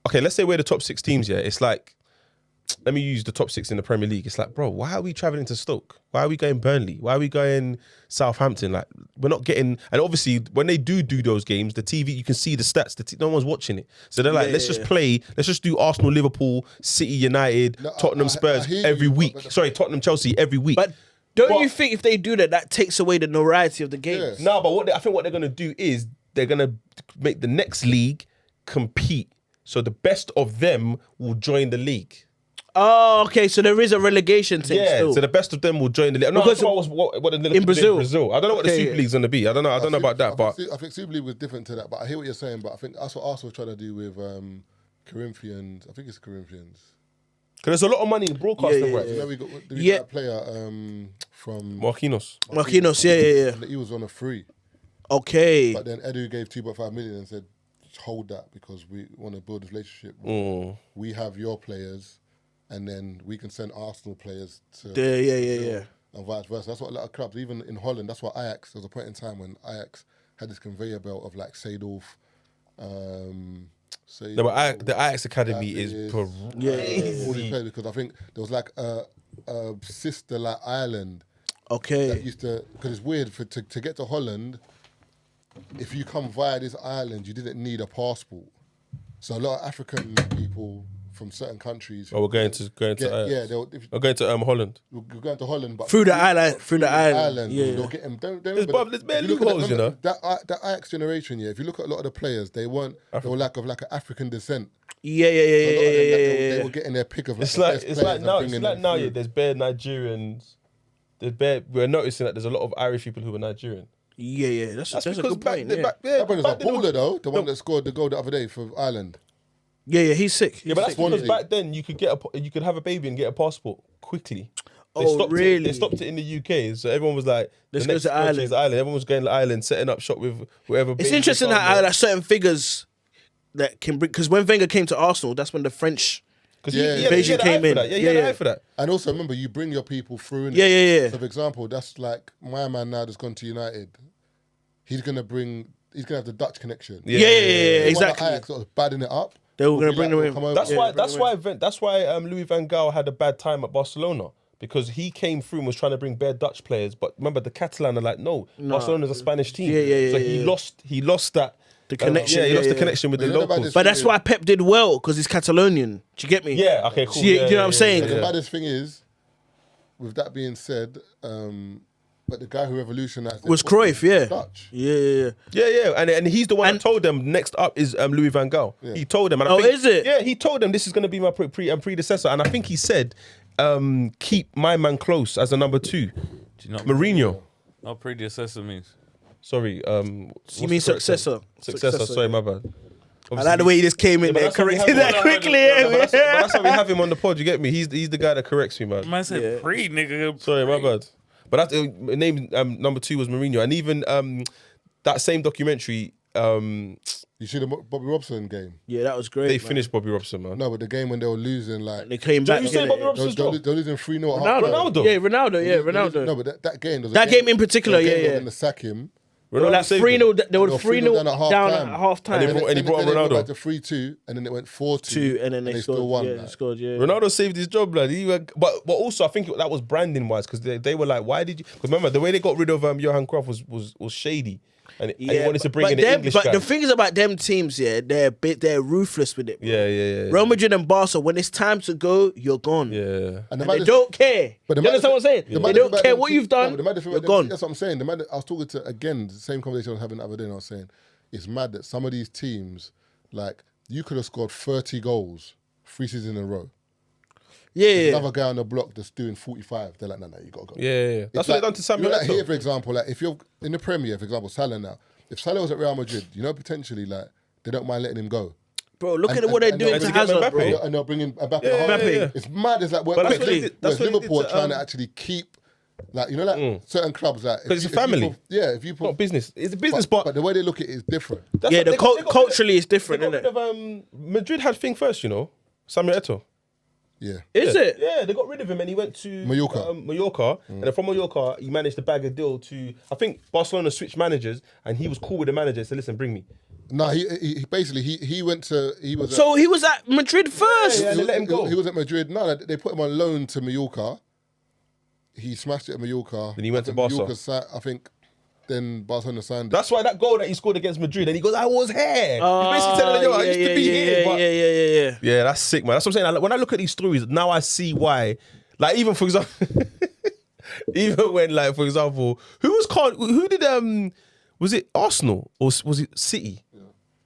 okay, let's say we're the top 6 teams. Yeah, it's like, let me use the top 6 in the Premier League. It's like, bro, why are we traveling to Stoke? Why are we going Burnley? Why are we going Southampton? Like, we're not getting. And obviously, when they do those games, the TV, you can see the stats. No one's watching it. So they're like, let's just play. Let's just do Arsenal, Liverpool, City, United, Tottenham, Spurs I hear every you, week. but- Sorry, Tottenham, Chelsea every week. But don't you think if they do that, that takes away the notoriety of the games? Yeah. No, but I think what they're gonna do is they're gonna make the next league compete. So the best of them will join the league. Oh, okay. So there is a relegation thing Yeah, still. so the best of them will join the league. No, Because what they're looking in to do Brazil. in Brazil. I don't know what the Okay, Super yeah. League's gonna be. I don't know about that, but I think Super League was different to that. But I hear what you're saying. But I think that's what Arsenal trying to do with Corinthians. I think it's Corinthians. because there's a lot of money in broadcasting Yeah, rights. You know, we got Yeah. that player from Marquinhos. Marquinhos, yeah. and he was on a free. Okay. But then Edu gave 2.5 million and said, hold that because we want to build a relationship. We have your players, and then we can send Arsenal players to Yeah. and vice versa. That's what a lot of clubs, even in Holland, that's what Ajax, there was a point in time when Ajax had this conveyor belt of like Seedorf. No, but the Ajax Academy is all crazy. these players, because I think there was like a sister like Ireland that Okay. used to, because it's weird to get to Holland. If you come via this island, you didn't need a passport. So a lot of African people from certain countries. Oh, we're going to Ajax. we're going to Holland. We're going to Holland, but Through the island. Yeah. they'll get them. Don't There's remember bare if you look at loopholes, you know. That Ajax generation, yeah. If you look at a lot of the players, they were like of an African descent. Yeah. So a lot of them, they were getting their pick of like, It's the like best it's players like and now. bringing It's like them now. through. Yeah, there's bare Nigerians. We're noticing that there's a lot of Irish people who are Nigerian. Yeah. That's a because good point. Yeah. That brother's a baller though. The one that scored the goal the other day for Ireland. Yeah, he's sick. Yeah, but that's Swansea. because back then you could have a baby and get a passport quickly. Really? They stopped it in the UK, so everyone was like, Let's the go next to country Ireland. is Ireland. Everyone was going to Ireland, setting up shop with whoever. It's baby interesting they how found like certain figures that can bring, because when Wenger came to Arsenal, that's when the French. because Invasion came in. Yeah, he had an eye for that. And also remember, you bring your people through. innit? Yeah. So for example, that's like my man now that's gone to United. He's gonna have the Dutch connection. Yeah, The one that exactly. Ajax sort of badding it up. They were will gonna be bring like, them we'll in. come over That's here. why. That's why Louis van Gaal had a bad time at Barcelona because he came through and was trying to bring bare Dutch players. But remember, the Catalan are like, no, Barcelona's a Spanish team. Yeah, So he lost that. The connection, he lost the yeah. connection with But the you know about locals. this- But that's why Pep did well, because he's Catalonian. Do you get me? Yeah. Okay. Cool. See, you know what I'm saying? But the baddest thing is, with that being said, but the guy who revolutionized it Was Cruyff, yeah. Dutch. Yeah. Yeah, and he's the one that told them next up is Louis van Gaal. He told them. And I think, is it? Yeah, he told them this is going to be my predecessor, and I think he said, keep my man close as a number 2, Do you know Mourinho. what predecessor means? Sorry, You mean successor? Successor. Sorry, my bad. I like the way he just came in there, corrected that quickly. But that's why we have him on the pod. You get me? He's the guy that corrects me, man. Man said pre, nigga. Sorry, my bad. But that's name number 2 was Mourinho, and even that same documentary. You see the Bobby Robson game? Yeah, that was great. They man. finished Bobby Robson, man. No, but the game when they were losing, like They came back. you say innit? Bobby Robson's they were job? losing 3-0 at half Ronaldo. Ronaldo. Yeah, Ronaldo. No, but that game. there was a That game in particular, there was a game yeah. where They were sack him. They were like saved 3-0. them. They were They were 3-0 down at half down time. at half time. And he brought on then Ronaldo. They went back to 3-2, and then it went 4-2, And then they still scored. won. Yeah, like. they scored. Yeah. Ronaldo saved his job, lad. But also I think that was branding wise because they were like, why did you? Because remember the way they got rid of Johan Cruyff was shady. And he wanted to bring but in an English But guy. the thing is about them teams, yeah, they're ruthless with it. Bro. Yeah. Real Madrid and Barca, when it's time to go, you're gone. Yeah. And They don't care. But You understand what I'm saying? They don't care what you've done. You're gone. That's what I'm saying. I was talking to, again, the same conversation I was having the other day, and I was saying, it's mad that some of these teams, like, you could have scored 30 goals 3 seasons in a row. Yeah. Another guy on the block that's doing 45, they're like, no, you got to go. Yeah. That's It's what they done to Samuel Like here, Eto'o. for example, like if you're in the Premier, for example, Salah now, if Salah was at Real Madrid, potentially, like, they don't mind letting him go. Bro, look And- at what they're and doing they'll- to to get Hazard, Mbappe. bro. And they're bringing Mbappe. Yeah, home. yeah. It's mad. It's like But that's what they whereas did- that's what they Liverpool did are to, trying to actually keep, like, certain clubs, like, Because it's a family. if you It's not put, business. It's a business, but but the way they look at it is different. that's Yeah, what- the they got rid of- culturally it's different, they isn't got it? rid of, Madrid had thing first, Samuel Eto'o. Yeah. Is it? Yeah, they got rid of him and he went to Mallorca. Mallorca, and then from Mallorca he managed to bag a deal to. I think Barcelona switched managers, and he was cool with the manager. Said, "Listen, bring me." No, he basically he went to he was. So he was at Madrid first. Yeah, he, they let him go. He was at Madrid. No, they put him on loan to Mallorca. He smashed it at Mallorca. Then he went to I think Barca. Mallorca I think then Barcelona signed it. That's why that goal that he scored against Madrid, and he goes, "I was here." He's basically telling them, "Yo, I used to be here." But Yeah. yeah, that's sick, man. That's what I'm saying. Like, when I look at these stories, now I see why. Like, even for example, even when, like, for example, who did was it Arsenal or was it City?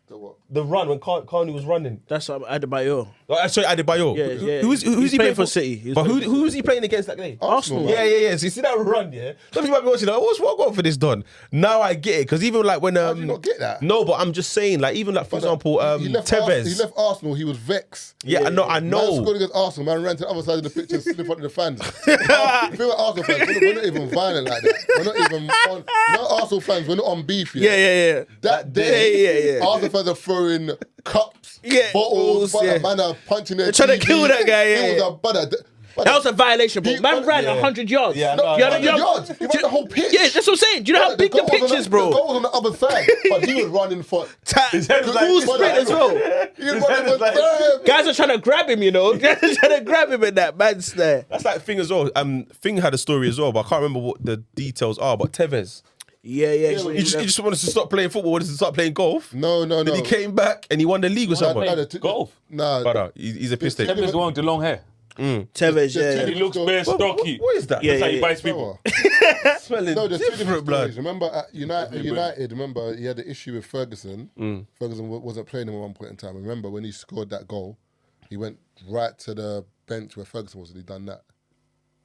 So what? The run when Carney was running. That's Adebayor. Oh, sorry, Adebayo. Yeah. Who's He's he playing playing for City. He's But playing who was he playing against that day? Arsenal. man. Yeah. So you see that run, yeah? Some people might be watching, like, what's what going for this done? Now I get it, because even like when How do you not get that? No, but I'm just saying, like, even like for example, he left Tevez. He left Arsenal. He was vexed. Yeah, I know. Man scored against Arsenal. Man ran to the other side of the pitch and stood in front of the fans. I feel like Arsenal fans, we're not even violent like that. We're not even on. Not Arsenal fans. We're not on beef yet. Yeah. That day, Yeah. Arsenal fans are throwing cups, Yeah, bottles, balls, yeah. man are punching their They're trying to TV. kill that guy, yeah, It yeah. was a brother. That was a violation, bro. He- Man ran yeah. 100 yards. Yeah, I No, know, You I know. 100 yards. He ran the whole pitch. Yeah, that's what I'm saying. Do you know how big the goal was pitch on is, The bro? goal was on the other side, but he was running for His head was like Full this, sprint as well. He was running for like- third. Guys are trying to grab him, Guys are trying to grab him in that man's there. That's like Thing as well. Thing had a story as well, but I can't remember what the details are. But Tevez, Yeah. he just wanted to stop playing football, wanted to start playing golf. No. Then he came back and he won the league with someone. Golf. Nah. Brother, he's a piss take. Tevez the one with the long hair. Tevez, yeah. He looks bare stocky. What is that? Yeah, That's how yeah, he yeah. bites people. Smelling No, there's two different different blood. stories. Remember at United, remember he had the issue with Ferguson. Ferguson wasn't playing him at one point in time. Remember when he scored that goal, he went right to the bench where Ferguson was and he done that.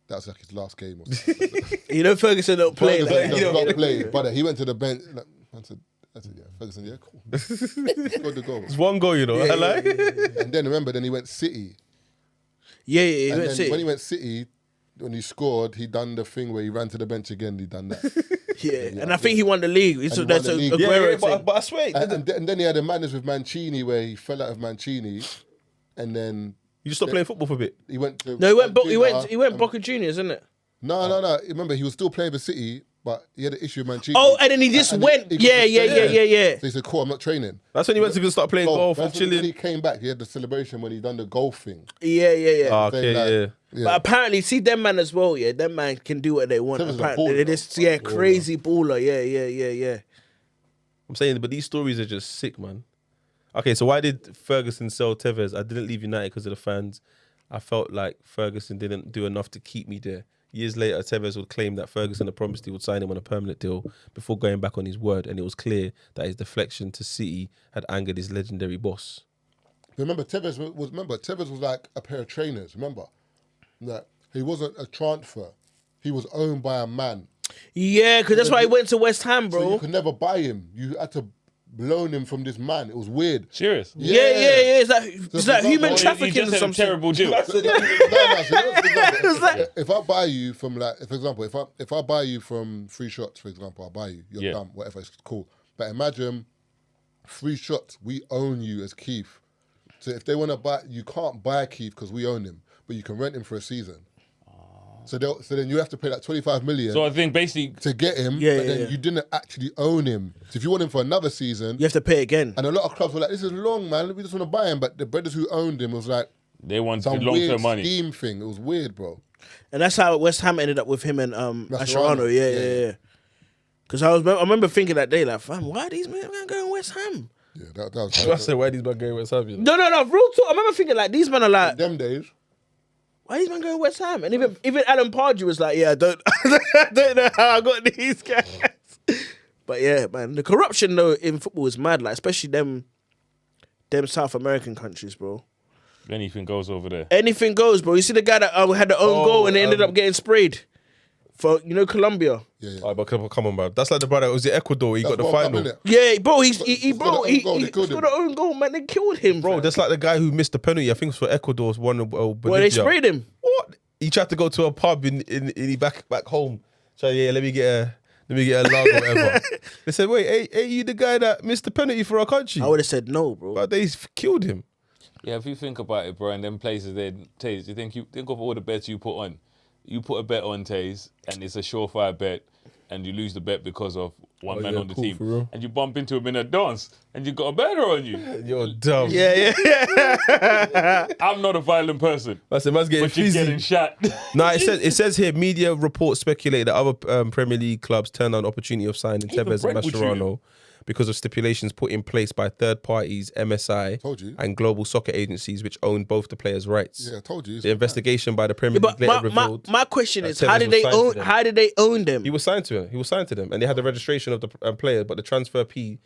That was like his last game or something. Ferguson don't play Ferguson like that. does not play, but he went to the bench. Like, I said, yeah, Ferguson, yeah, cool. Scored the goal. It's one goal, I like. And then remember, then he went City. Yeah, And went then City. when he went City, when he scored, he done the thing where he ran to the bench again. He done that. Yeah, and I think he won the league. It's And he that's won a the league. Aguero thing. But I swear, and then he had a madness with Mancini where he fell out of Mancini, and then you just stopped playing football for a bit. he went to. No, he went Argentina. Boca Juniors, isn't it? No. Remember, he was still playing for City, but he had an issue with Mancini. Oh, and then he just went. he got Yeah. suspended. So he said, "Cool, I'm not training." That's when he went to go start playing golf and That's when he chilling. came back. He had the celebration when he done the golf thing. Yeah. Ah, Saying okay, like, yeah. But apparently, see them man as well. Yeah, them man can do what they want. Tevez is a Apparently, baller, it is though. crazy baller. Yeah. I'm saying, but these stories are just sick, man. Okay, so why did Ferguson sell Tevez? I didn't leave United because of the fans. I felt like Ferguson didn't do enough to keep me there. Years later, Tevez would claim that Ferguson had promised he would sign him on a permanent deal before going back on his word, and it was clear that his deflection to City had angered his legendary boss. Remember, Tevez was like a pair of trainers. Remember, that he wasn't a transfer. He was owned by a man. Yeah, because that's why he went to West Ham, So you bro. could never buy him. You had to loan him from this man. It was weird. Serious. Yeah. It's like human He trafficking just or had a something. terrible deal. If I buy you from, like, for example, if I buy you from Free Shots, for example, I'll buy you. You're dumb, whatever. It's cool. But imagine Free Shots. We own you as Keith. So if they want to buy, you can't buy Keith because we own him, but you can rent him for a season. So then you have to pay like 25 million. So I think basically, to get him, Yeah, but then yeah. you didn't actually own him. So if you want him for another season, You have to pay again. and a lot of clubs were like, "This is long, man. We just want to buy him." But the brothers who owned him was like they want some long-term weird money. scheme thing. It was weird, bro. And that's how West Ham ended up with him and Mascherano. Mascherano. Yeah. Because I remember thinking that day, like, fam, why are these men going West Ham? Yeah, that was. I said, why these men going West Ham? You No, know? real talk. I remember thinking like these men are like, Them days. why are these men going West Ham? And even Alan Pardew was like, yeah, I don't know how I got these guys. But yeah, man, the corruption though in football is mad. Like especially them South American countries, bro. Anything goes over there. Anything goes, bro. You see the guy that had the own goal and they ended up getting sprayed for Colombia. Yeah. Alright, but come on, bro. That's like the brother. It was the Ecuador. He got the World Cup, final. innit? Yeah, bro. He killed scored him. an own goal, man. They killed him, Bro, that's like the guy who missed the penalty. I think it was for Ecuador's one. Well, they sprayed him. What? He tried to go to a pub in back home. So yeah, let me get a log or whatever. They said, wait, hey, you the guy that missed the penalty for our country? I would have said no, bro. But they killed him. Yeah, if you think about it, bro, and them places there, Taze, you think of all the bets you put on. You put a bet on Taze, and it's a surefire bet, and you lose the bet because of one man yeah, on the cool, team, for real. and you bump into him in a dance, and you got a better on you. You're dumb. Yeah. I'm not a violent person, I said, man's getting but you're fizzy. getting shot. Nah, it says here, media reports speculate that other Premier League clubs turned down the opportunity of signing Even Tevez and Brentwood Mascherano because of stipulations put in place by third parties, MSI, Told you. and global soccer agencies, which own both the players' rights. Yeah, I told you. The investigation by the Premier League But later my revealed my question is, Tevez how did was they signed to own? them. How did they own them? He was signed to them, and they had the registration of the player, but the transfer fee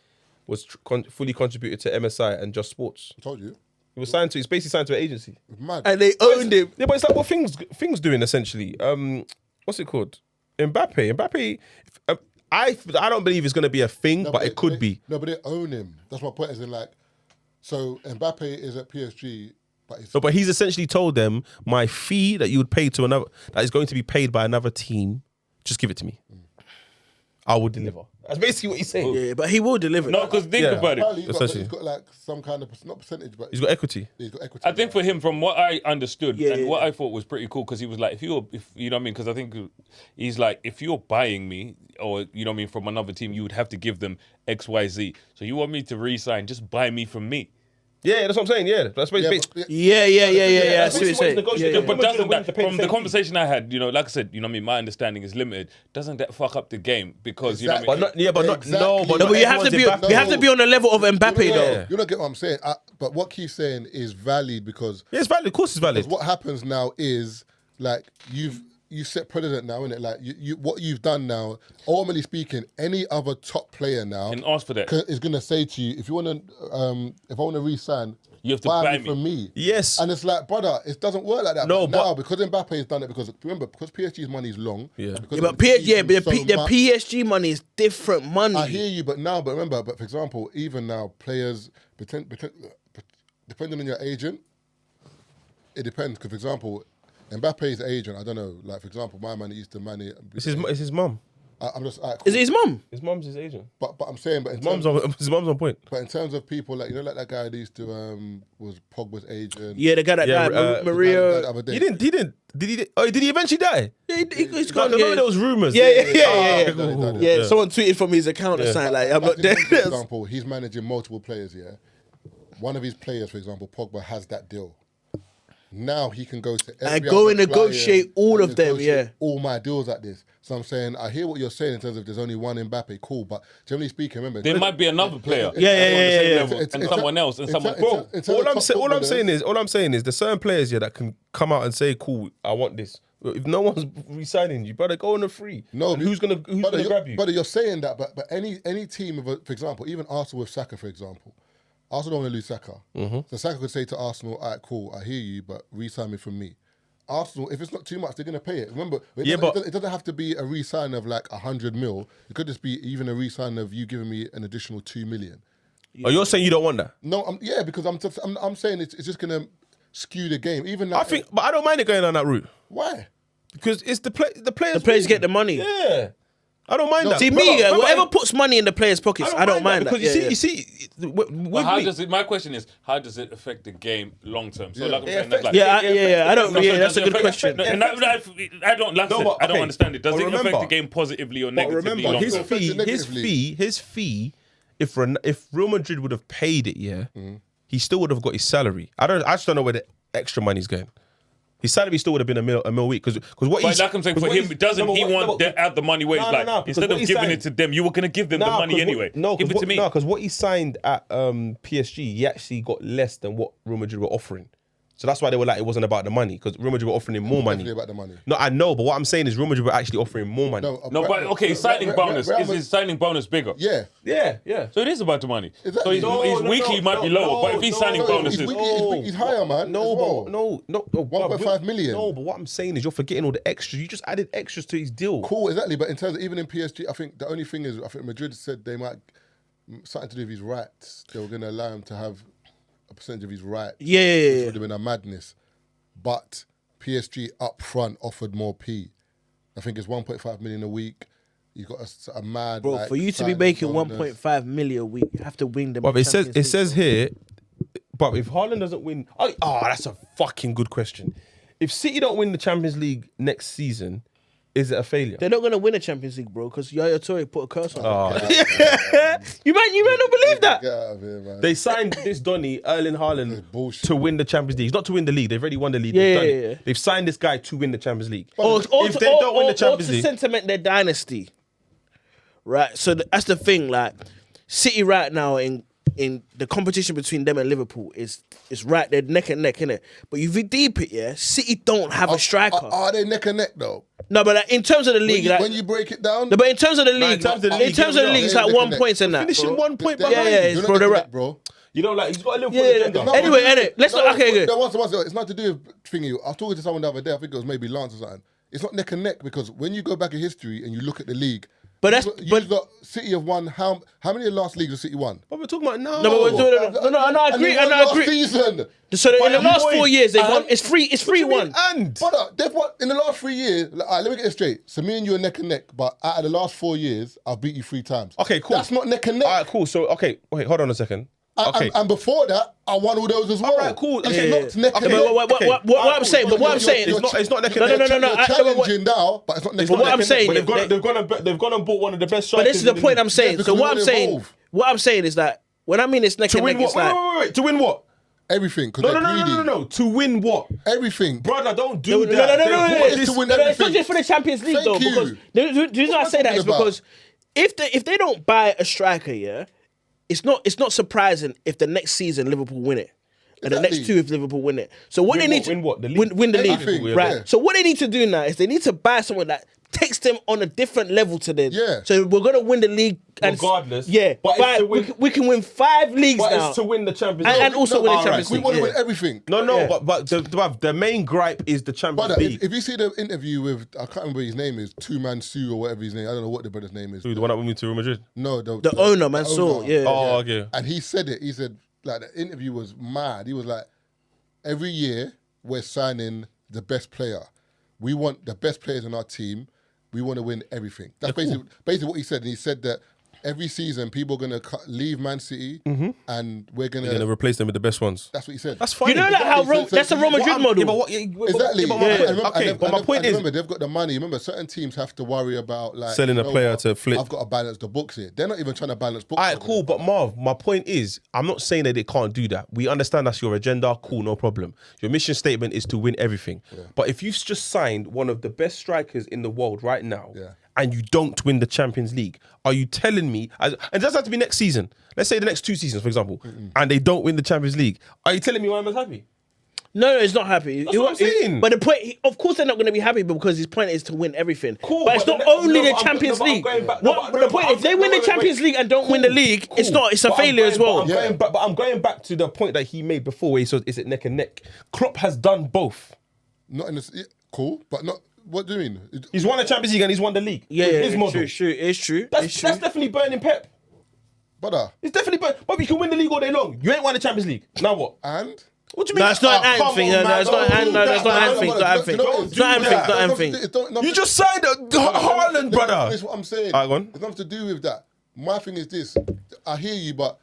was fully contributed to MSI and Just Sports. I told you. He's basically signed to an agency. It's mad. And they owned him. Yeah, but it's like what things doing essentially. What's it called? Mbappe. I don't believe it's going to be a thing, No, but it could be. No, but they own him. That's my point. Is in like, so Mbappe is at PSG, but it's No, but he's essentially told them my fee that you would pay to another, that is going to be paid by another team. Just give it to me. I will deliver. That's basically what he's saying. Yeah, but he will deliver. No, because think Yeah. about it. apparently essentially. he's got like some kind of not percentage, but He's got equity. he's got equity. I think for him, from what I understood and yeah. what I thought was pretty cool, because he was like, if you know what I mean, because I think he's like, if you're buying me, or you know what I mean, from another team, you would have to give them X, Y, Z. So you want me to re-sign? Just buy me from me. Yeah, that's what I'm saying. Yeah, that's what Yeah, he's but- Yeah. I see what you're saying. negotiated. Yeah, yeah. But doesn't that, to pay the from the same conversation I had, like I said, you know what I mean, my understanding is limited. Doesn't that fuck up the game? Because you know what I mean. But not. Exactly. No, but No, not But you have to everyone's be. Mbappe. You have to be on the level of Mbappe, You though. don't get what I'm saying. But what Keith's saying is valid because Yeah, it's valid. Of course, it's valid. what happens now is like you set precedent now, innit? Like you what you've done now. Ultimately speaking, any other top player now And ask for that. is gonna say to you, if you want to, if I want to re-sign, You have to buy buy me me. from me. Yes. And it's like, brother, it doesn't work like that. No, now because Mbappe has done it, because remember, because PSG's money is long. Yeah. because Yeah, of but the the season so much. PSG money is different money. I hear you, but remember, for example, even now, players, depending on your agent, it depends. Because, for example, Mbappe's agent, I don't know, like, for example, my man used to manage. It's his mum. I'm just, cool. Is it his mum? His mum's his agent. But I'm saying, His mum's on point. But in terms of people, like, like that guy that used to, was Pogba's agent. Yeah, the guy that Yeah, died, The Maria. guy the other day. He didn't. Did he eventually die? He's I gone. remember there was rumors. Yeah. yeah, cool. yeah. Yeah, someone tweeted from his account or something like, I'm not dead. For example, he's managing multiple players, yeah? One of his players, for example, Pogba, has that deal. Now he can go to every And go other and negotiate client all and of them, negotiate yeah. all my deals at this. So I'm saying, I hear what you're saying in terms of there's only one Mbappe, cool, but generally speaking, remember... There might be another player. Yeah. on the same level, It's- and it's- someone else, and it's- someone. it's- Bro, it's- All I'm saying is there's certain players here that can come out and say, "Cool, I want this." If no one's re-signing you, brother, go on a free. No, And who's gonna grab you? But you're saying that, but any team, for example, even Arsenal with Saka, for example, Arsenal don't want to lose Saka. Mm-hmm. So Saka could say to Arsenal, all right, cool, I hear you, but re-sign me from me. Arsenal, if it's not too much, they're going to pay it. Remember, it doesn't have to be a re-sign of like 100 mil. It could just be even a re-sign of you giving me an additional 2 million. Oh, you're saying you don't want that? No, because I'm saying it's just going to skew the game. Even like, But I don't mind it going down that route why? because it's the players. The players get the money. Yeah, I don't mind that. See, whatever puts money in the players' pockets, I don't mind that. because you see, with But how me, does it? My question is, how does it affect the game long term? So, Yeah. like I'm It saying, that's like, Yeah, I don't. No, Yeah, so that's does a it good affect- question. no, and I don't. Like I said, I don't okay. understand it. Does But it affect remember- the game positively or but negatively? remember long his term? affects it fee. His fee. If Real Madrid would have paid it, he still would have got his salary. I just don't know where the extra money's going. His salary still would have been a mil a week because what But he's like I'm saying, for him, doesn't he want to have the money where it's like, instead of giving it to them, you were going to give them the money anyway. Give it to me. No, because what he signed at PSG, he actually got less than what Real Madrid were offering. So that's why they were like, it wasn't about the money, because Real Madrid were offering him more money. Definitely about the money. No, I know, but what I'm saying is Real Madrid were actually offering more money. No, but okay, signing bonus. Is his signing bonus bigger? Yeah. Yeah. So it is about the money. Exactly. So his weekly might be lower, but if he's signing bonuses. He's higher, man. No, as well. no. 1.5 million. No, but what I'm saying is you're forgetting all the extras. You just added extras to his deal. Cool, exactly. But in terms of even in PSG, I think the only thing is, I think Madrid said they might something to do with his rights. They were going to allow him to have a percentage of his rights. Yeah. Which would have been a madness. But PSG up front offered more P. I think it's 1.5 million a week. You got a mad. Bro, like, for you to be making 1.5 million a week, you have to win them. But it says here, but if Haaland doesn't win, that's a fucking good question. If City don't win the Champions League next season, is it a failure? They're not going to win a Champions League, bro, because Yaya Toure put a curse on it. You might not believe that. Get out of here, man. They signed this Donny, Erling Haaland, to win the Champions League. It's not to win the league. They've already won the league. Yeah. They've signed this guy to win the Champions League. Or if they don't win the Champions League, to sentiment their dynasty, right? So that's the thing. Like City right now in the competition between them and Liverpool is right. They're neck and neck, innit? But if you deep it, yeah, City don't have a striker. Are they neck and neck though? No, but like, in terms of the league, When you break it down, no, but in terms of the league, in terms of the league, it's like 1 point in that. finishing 1 point They're- behind. Yeah, you're bro, not they're neck and right. neck, bro. You know, like he's got a little Yeah, agenda. No, Anyway, let's not. Okay, good. No, once, it's not to do with thingy. I was talking to someone the other day. I think it was maybe Lance or something. It's not neck and neck because when you go back in history and you look at the league, But that's you got City have won. How many of the last leagues have City won? But we're talking about now. No, but we're doing no, and I agree. And And they I won agree. last season. So in the last boy, 4 years, they've won. It's free. It's 3-1. But they've won in the last 3 years. Like, all right, let me get it straight. So me and you are neck and neck, but out of the last 4 years, I've beat you 3 times. Okay, cool. That's not neck and neck. All right, cool. So, okay, wait, hold on a second. Okay. And before that, I won all those as well. All right, cool. It's Okay. not neck and Okay, neck. but What I'm saying, but what I'm saying, It's not neck and No, neck. no. You're challenging now, but it's not neck But and what neck. I'm saying, But they've gone and bought one of the best but strikers. this is the in point league. I'm saying. because So we what I'm wanna saying, evolve. what I'm saying is that when I mean it's neck To and win neck, what? it's like Wait. To win what? Everything. Because No. they're greedy. To win what? Everything. Brother, don't do No, that. no. They bought this to win No, it's not everything. just for the Champions League Thank though. you. Because the reason I say that is talking because if they don't buy a striker, yeah, it's not surprising if the next season Liverpool win it. And the next Exactly. 2 if Liverpool win it. So what Win they what? need to Win what? The league? win the league, Everything, right? yeah. So what they need to do now is they need to buy someone that takes them on a different level to them. Yeah. So we're gonna win the league and Regardless. Yeah, But it's five, to win- we can win 5 leagues But now. it's to win the Champions League. and also win the all right, Champions We League. want to yeah. win everything. No, Yeah. but the main gripe is the Champions But League. if you see the interview with, I can't remember what his name is, Two-Man Sue or whatever his name, I don't know what the brother's name is. Who, the one that went me to Real Madrid? No, The owner, Mansour, owner. yeah. Oh, okay. And he said it. He said, like, the interview was mad. He was like, every year we're signing the best player. We want the best players in our team. We want to win everything. That's basically what he said. And he said that every season people are going to leave Man City and we're going You're going to to... replace them with the best ones. That's what he said. That's fine. You know that how that's a Real Madrid model. Yeah, but what, Exactly. Yeah, but And my remember- okay, and but my point is, remember, they've got the money. Remember, certain teams have to worry about like Selling you a know player what? to flip. I've got to balance the books here. They're not even trying to balance books. all right, over cool. there. But Marv, my point is, I'm not saying that they can't do that. We understand that's your agenda. Cool, no problem. Your mission statement is to win everything. But if you've just signed one of the best strikers in the world right now, and you don't win the Champions League, are you telling me, and it doesn't have to be next season, let's say the next 2 seasons, for example, and they don't win the Champions League, are you telling me why I'm happy? No, it's not happy. That's what I'm saying. But the point, of course, they're not going to be happy because his point is to win everything. Cool, but it's but not the- only no, the but I'm- Champions no, but I'm League. going back- What- no, but- the no, point, but if they I'm- win no, the wait, Champions wait. League and don't win the league, it's not. It's a But I'm failure going- as well. But I'm going back to the point that he made before where he says, is it neck and neck? Klopp has done both. Not in this. Cool, but not. What do you mean? He's won the Champions League and he's won the league. Yeah, With yeah, his model. it's true. It's true. That's definitely burning Pep. Brother, It's definitely burning. But you can win the league all day long. You ain't won the Champions League. Now what? and What do you mean? No, it's not an come ant thing. on, No, man, it's not don't an do no, that, it's not man. an thing. It's not an thing. It's not an thing. It's not an thing. You just signed Haaland, brother. That's what I'm saying. Alright, go on. It's nothing to do with that. My thing is this. I hear you, but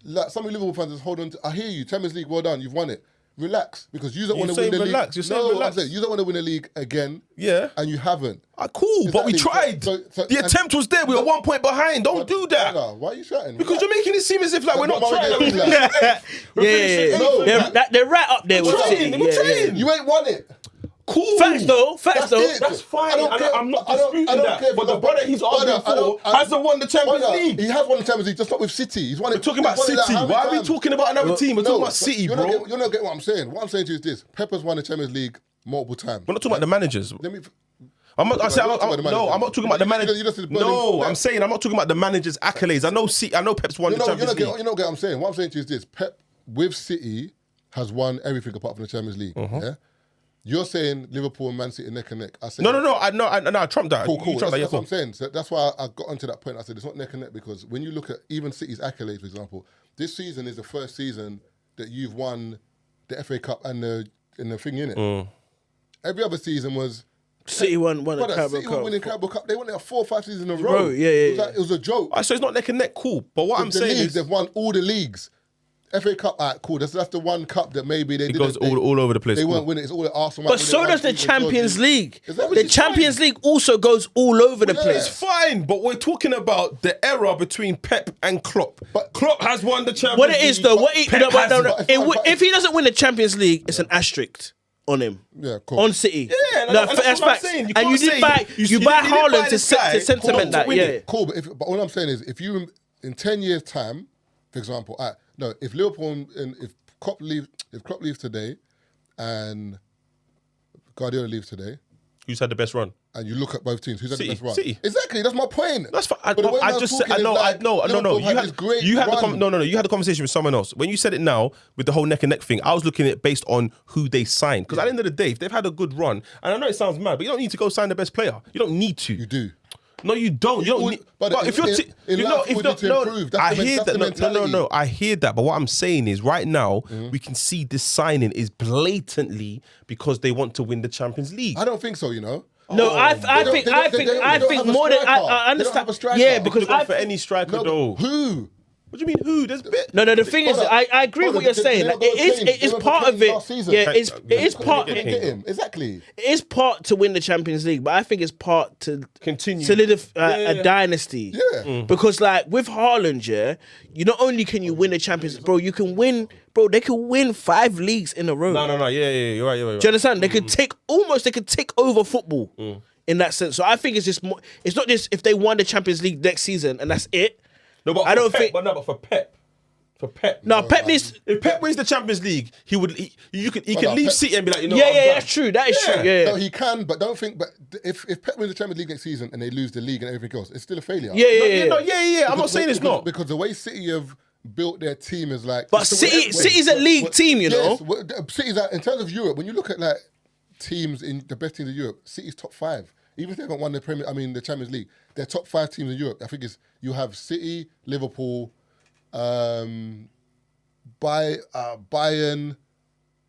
like some of you Liverpool fans just hold on to. I hear you. Champions League, well done. You've won it. Relax, because you don't want to saying win the relax, league. you're saying no, relax. I'm saying you don't want to win the league again. Yeah. And you haven't. Cool, but we Exactly. tried. So- The attempt was there. We were 1 point behind. Don't do that. Brother, why are you shouting? Because you're making it seem as if like we're not But trying. Relax. Yeah. No. They're right up there with trying, City. we're Yeah, yeah. trying. You ain't won it. Cool. Facts though. it. That's fine. I don't care. I'm not I don't disputing that. care But the about- brother he's arguing for hasn't won the Champions League. He has won the Champions League, just not with City. He's won it. We're talking about he's won it City. how many Why are we times? talking about another team? We're talking about but City, you're bro. You're not getting what I'm saying. What I'm saying to you is this: Pepper's won the Champions League multiple times. We're not talking about the managers. Let me. I'm not talking about the You just said managers. No, I'm saying I'm not talking about the managers' accolades. I know Pep's won the Champions League. You know what I'm saying. What I'm saying to you is this: Pep with City has won everything apart from the Champions League. Yeah. You're saying Liverpool and Man City neck and neck. I say No. I trumped that. Cool. You trumped that, That's what I'm saying. So that's why I got onto that point. I said it's not neck and neck because when you look at even City's accolades, for example, this season is the first season that you've won the FA Cup and the thing in it. Every other season was City won the Carabao City were Cup. winning Carabao Cup. They won it 4 or 5 seasons in a row. Bro, yeah. It was a joke. So it's not neck and neck, cool. But what I'm The saying leagues, is they've won all the leagues. FA Cup, cool. That's the one cup that maybe they it didn't. goes all over the place. They cool. weren't winning. It's all the Arsenal. But so does the Champions League. Is that- The Champions League also goes all over the Yeah. place. It's fine, but we're talking about the era between Pep and Klopp. But- Klopp has won the Champions What League. it is though, what he, Pep no, has- if he doesn't win the Champions League, it's an asterisk on him. Yeah, cool. On City. Yeah, no, and that's that's what I'm facts. saying. You And you can't did say buy you buy didn't buy Haaland to this guy sentiment to that, win yeah. it. Cool, but all I'm saying is, if you in 10 years' time, for example, if Liverpool and if Klopp leaves today, and Guardiola leaves today, Who's had the best run? and you look at both teams, who's had the City, best run? City. Exactly, that's my point. That's fine. But the way I man's just said, talking is like, no. Liverpool You had had this great you had run. you had the conversation with someone else. When you said it now with the whole neck and neck thing, I was looking at it based on who they signed. Because at the end of the day, if they've had a good run, and I know it sounds mad, but you don't need to go sign the best player. You don't need to. You do. No, you don't. You don't need. But But if you're, in life, you need to improve. That's I the hear that's the that. mentality. No. I hear that. But what I'm saying is, right now, we can see this signing is blatantly because they want to win the Champions League. I don't think so. No, I think more than I understand. Yeah, because I for any striker No, though. who? What do you mean? Who? There's bit. No, the thing is, Hold on. I agree with what you're saying. Like, it is part of it. Yeah, it is part. Get It him. Exactly. is part to win the Champions League, but I think it's part to Continue. solidify Yeah. a dynasty. Yeah. Because like with Haaland, yeah, you not only can you win the Champions, bro, you can win, bro. They can win 5 leagues in a row. No. Yeah. You're right. Do you understand? They could take over football in that sense. So I think it's just more. It's not just if they won the Champions League next season and that's it. No, but I don't think. But for Pep. For Pep. No, Pep needs. If Pep wins the Champions League, he can no, leave Pep- City and be like, you know, Yeah, what, I'm yeah, done. that's true. That is true. Yeah, No, he can, but don't think. But if Pep wins the Champions League next season and they lose the league and everything else, it's still a failure. Yeah. I'm not saying it's not. Because the way City have built their team is like. But it's the way- City's a league team, you know. City's in terms of Europe. When you look at like teams in the best teams in Europe, City's top 5. Even if they haven't won the the Champions League, they're top 5 teams in Europe. I think you have City, Liverpool, Bayern,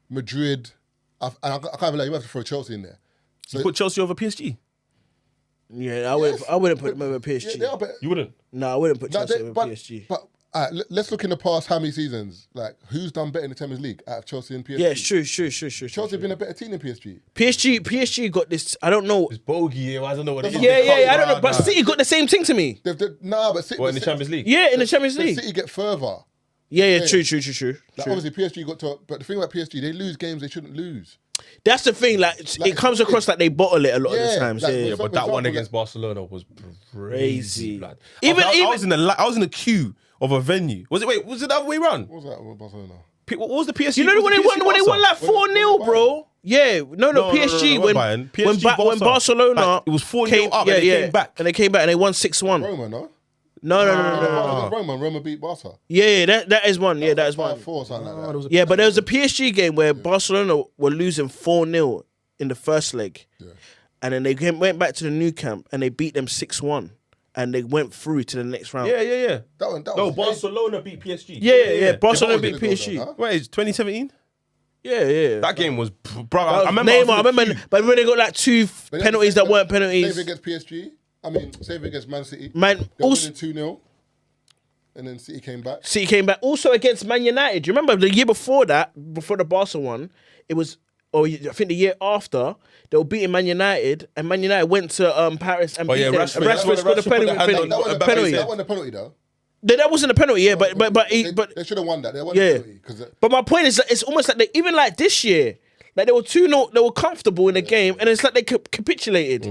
Madrid. I can't even like you have to throw Chelsea in there. You put Chelsea over PSG. Yeah, I wouldn't put them over PSG. Yeah, they are, but You wouldn't. No, I wouldn't put No, Chelsea they- over but, PSG. But let's look in the past how many seasons. Like who's done better in the Champions League out of Chelsea and PSG? Yeah, it's true. Chelsea have been a better team than PSG. PSG got this. I don't know. It's bogey. I don't know what it is. Yeah, I don't know. But City got the same thing to me. But City, What, in the Champions League? Yeah, in the Champions League. City get further. Yeah, true. Like obviously PSG got to, but the thing about PSG, they lose games they shouldn't lose. That's the thing. Like it comes across like they bottle it a lot of the Yeah, times. like, Yeah, Yeah, but that example, one like- against Barcelona was Crazy. blood. Even- I was in the queue of a venue. Was it the other way around? What was that with Barcelona? What was the PSG? You know when they won like 4-0, bro. Yeah, no, PSG no, when Bayern. PSG, when Barca. Barcelona Like, it was 4-0 up and they came back. and they came back and they won 6-1. Roma, no? No. Roma beat Barca. Yeah, that is one. Yeah, that is one. 5-4, something like that. Yeah, but there was a PSG game where Barcelona were losing 4-0 in the first leg. Yeah. And then they went back to the new camp and they beat them 6-1. And they went through to the next round. Yeah. That No, was Barcelona beat PSG. Yeah. Barcelona That beat was a good PSG. goal, though, huh? Wait, it's 2017? Yeah. That game was, bro. That was I remember. Neymar, I remember. but when they got like 2 But penalties that weren't Save penalties. against PSG. I mean, save against Man City. Man, They were also winning 2-0. And then City came back. City came back. Also against Man United. Do you remember the year before that, before the Barca one, it was, or I think the year after, they were beating Man United, and Man United went to Paris and beat them. Rashford. And Rashford scored a Rashford put the hand penalty. on- That penalty. wasn't a penalty, though. That wasn't a penalty, yeah, but They should have won that. They won yeah. the penalty. But my point is that it's almost like even like this year, Like they were 2-0, they were comfortable in the game, and it's like they capitulated.